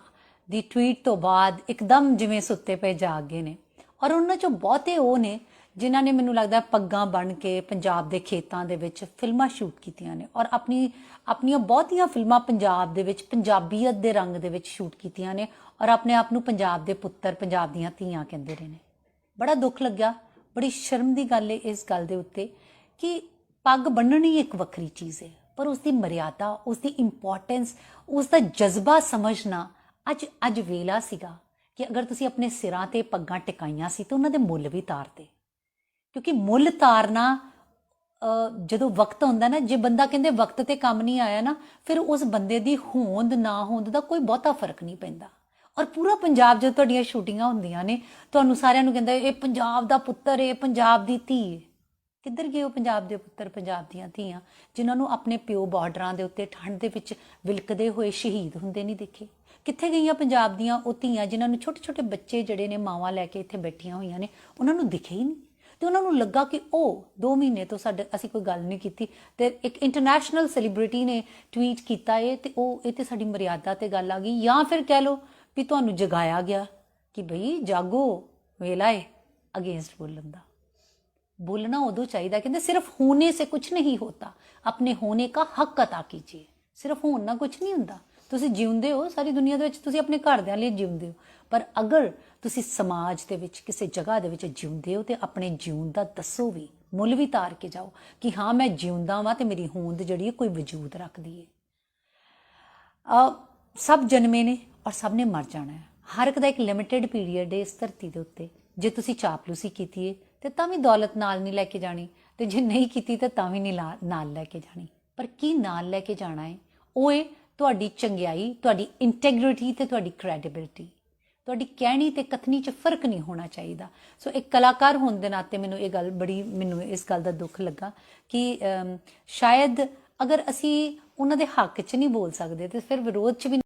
ਦੀ ਟਵੀਟ ਤੋਂ ਬਾਅਦ ਇੱਕਦਮ ਜਿਵੇਂ ਸੁੱਤੇ ਪਏ ਜਾਗ ਗਏ ਨੇ, ਔਰ ਉਹਨਾਂ ਚੋਂ ਬਹੁਤੇ ਉਹ ਨੇ ਜਿਨ੍ਹਾਂ ਨੇ ਮੈਨੂੰ ਲੱਗਦਾ ਪੱਗਾਂ ਬਣ ਕੇ ਪੰਜਾਬ ਦੇ ਖੇਤਾਂ ਦੇ ਵਿੱਚ ਫਿਲਮਾਂ ਸ਼ੂਟ ਕੀਤੀਆਂ ਨੇ ਔਰ ਆਪਣੀਆਂ ਬਹੁਤੀਆਂ ਫਿਲਮਾਂ ਪੰਜਾਬ ਦੇ ਵਿੱਚ ਪੰਜਾਬੀਅਤ ਦੇ ਰੰਗ ਦੇ ਵਿੱਚ ਸ਼ੂਟ ਕੀਤੀਆਂ ਨੇ ਔਰ ਆਪਣੇ ਆਪ ਨੂੰ ਪੰਜਾਬ ਦੇ ਪੁੱਤਰ, ਪੰਜਾਬ ਦੀਆਂ ਧੀਆਂ ਕਹਿੰਦੇ ਰਹੇ ਨੇ। ਬੜਾ ਦੁੱਖ ਲੱਗਿਆ, ਬੜੀ ਸ਼ਰਮ ਦੀ ਗੱਲ ਹੈ ਇਸ ਗੱਲ ਦੇ ਉੱਤੇ ਕਿ ਪੱਗ ਬੰਨਣੀ ਇੱਕ ਵੱਖਰੀ ਚੀਜ਼ ਹੈ, ਪਰ ਉਸ ਦੀ ਮਰਿਆਦਾ, ਉਸ ਦੀ ਇੰਪੋਰਟੈਂਸ, ਉਸ ਦਾ ਜਜ਼ਬਾ ਸਮਝਣਾ ਅੱਜ ਵੇਲਾ ਸੀਗਾ ਕਿ ਅਗਰ ਤੁਸੀਂ ਆਪਣੇ ਸਿਰਾਂ ਤੇ ਪੱਗਾਂ ਟਿਕਾਈਆਂ ਸੀ ਤਾਂ ਉਹਨਾਂ ਦੇ ਮੁੱਲ ਵੀ ਤਾਰਦੇ, ਕਿਉਂਕਿ ਮੁੱਲ ਤਾਰਨਾ ਜਦੋਂ ਵਕਤ ਹੁੰਦਾ ਨਾ, ਜੇ ਬੰਦਾ ਕਹਿੰਦੇ ਵਕਤ ਤੇ ਕੰਮ ਨਹੀਂ ਆਇਆ ਨਾ, ਫਿਰ ਉਸ ਬੰਦੇ ਦੀ ਹੋਂਦ ਨਾ ਹੋਂਦ ਦਾ ਕੋਈ ਬਹੁਤਾ ਫਰਕ ਨਹੀਂ ਪੈਂਦਾ। ਔਰ ਪੂਰਾ ਪੰਜਾਬ ਜਦੋਂ ਤੁਹਾਡੀਆਂ ਸ਼ੂਟਿੰਗਾਂ ਹੁੰਦੀਆਂ ਨੇ ਤੁਹਾਨੂੰ ਸਾਰਿਆਂ ਨੂੰ ਕਹਿੰਦਾ ਇਹ ਪੰਜਾਬ ਦਾ ਪੁੱਤਰ ਹੈ, ਪੰਜਾਬ ਦੀ ਧੀ ਹੈ। ਕਿੱਧਰ ਗਏ ਉਹ ਪੰਜਾਬ ਦੇ ਪੁੱਤਰ, ਪੰਜਾਬ ਦੀਆਂ ਧੀਆਂ ਜਿਨ੍ਹਾਂ ਨੂੰ ਆਪਣੇ ਪਿਓ ਬਾਰਡਰਾਂ ਦੇ ਉੱਤੇ ਠੰਡ ਦੇ ਵਿੱਚ ਵਿਲਕਦੇ ਹੋਏ ਸ਼ਹੀਦ ਹੁੰਦੇ ਨਹੀਂ ਦੇਖੇ? ਕਿੱਥੇ ਗਈਆਂ ਪੰਜਾਬ ਦੀਆਂ ਉਹ ਧੀਆਂ ਜਿਨ੍ਹਾਂ ਨੂੰ ਛੋਟੇ ਛੋਟੇ ਬੱਚੇ ਜਿਹੜੇ ਨੇ ਮਾਵਾਂ ਲੈ ਕੇ ਇੱਥੇ ਬੈਠੀਆਂ ਹੋਈਆਂ ਨੇ, ਉਹਨਾਂ ਨੂੰ ਦਿਖੇ ਹੀ ਨਹੀਂ? ਤੇ ਉਹਨਾਂ ਨੂੰ ਲੱਗਾ ਕਿ ਉਹ 2 ਮਹੀਨੇ ਤੋਂ ਅਸੀਂ ਕੋਈ ਗੱਲ ਨਹੀਂ ਕੀਤੀ ਤੇ ਇੱਕ ਇੰਟਰਨੈਸ਼ਨਲ ਸੈਲੀਬ੍ਰਿਟੀ ਨੇ ਟਵੀਟ ਕੀਤਾ ਇਹ ਤੇ ਇਹ ਤੇ ਸਾਡੀ ਮਰਿਆਦਾ ਤੇ ਗੱਲ ਆ ਗਈ, ਜਾਂ ਫਿਰ ਕਹਿ ਲਓ ਵੀ ਤੁਹਾਨੂੰ ਜਗਾਇਆ ਗਿਆ ਕਿ ਬਈ ਜਾਗੋ, ਵੇਲਾ ਹੈ ਅਗੇਂਸਟ ਬੋਲਣ ਦਾ। बोलना उदो चाहिए, कहते सिर्फ होने से कुछ नहीं होता, अपने होने का हक अता कीजिए। सिर्फ होना कुछ नहीं होंदा, तुसी जिउंदे हो सारी दुनिया दे विच, तुसी अपने घरदियां लई जिउंदे हो, पर अगर तुसी समाज दे विच किसी जगह दे विच जिउंदे हो ते अपने जीवन दा दसो भी, मुल भी तार के जाओ कि हाँ मैं जिउंदा वां ते मेरी होंद जिहड़ी कोई वजूद रखदी है। सब जन्मे ने और सब ने मर जाना है, हर एक दा एक लिमिटेड पीरीयड है इस धरती दे उत्ते। जे तुसी चापलूसी कीती है ਤੇ ਤਾਂ ਵੀ ਦੌਲਤ ਨਾਲ ਨਹੀਂ ਲੈ ਕੇ ਜਾਣੀ, ਤੇ ਜੇ ਨਹੀਂ ਕੀਤੀ ਤਾਂ ਵੀ ਨਹੀਂ ਨਾਲ ਲੈ ਕੇ ਜਾਣੀ। ਪਰ ਕੀ ਨਾਲ ਲੈ ਕੇ ਜਾਣਾ ਹੈ? ਉਹ ਹੈ ਤੁਹਾਡੀ ਚੰਗਿਆਈ, ਤੁਹਾਡੀ ਇੰਟੈਗ੍ਰਿਟੀ ਤੇ ਤੁਹਾਡੀ ਕ੍ਰੈਡੀਬਿਲਿਟੀ। ਤੁਹਾਡੀ ਕਹਿਣੀ ਤੇ ਕਥਨੀ 'ਚ ਫਰਕ ਨਹੀਂ ਹੋਣਾ ਚਾਹੀਦਾ। ਸੋ ਇੱਕ ਕਲਾਕਾਰ ਹੋਣ ਦੇ ਨਾਤੇ ਮੈਨੂੰ ਇਸ ਗੱਲ ਦਾ ਦੁੱਖ ਲੱਗਾ ਕਿ ਸ਼ਾਇਦ ਅਗਰ ਅਸੀਂ ਉਹਨਾਂ ਦੇ ਹੱਕ 'ਚ ਨਹੀਂ ਬੋਲ ਸਕਦੇ ਤੇ ਫਿਰ ਵਿਰੋਧ 'ਚ ਵੀ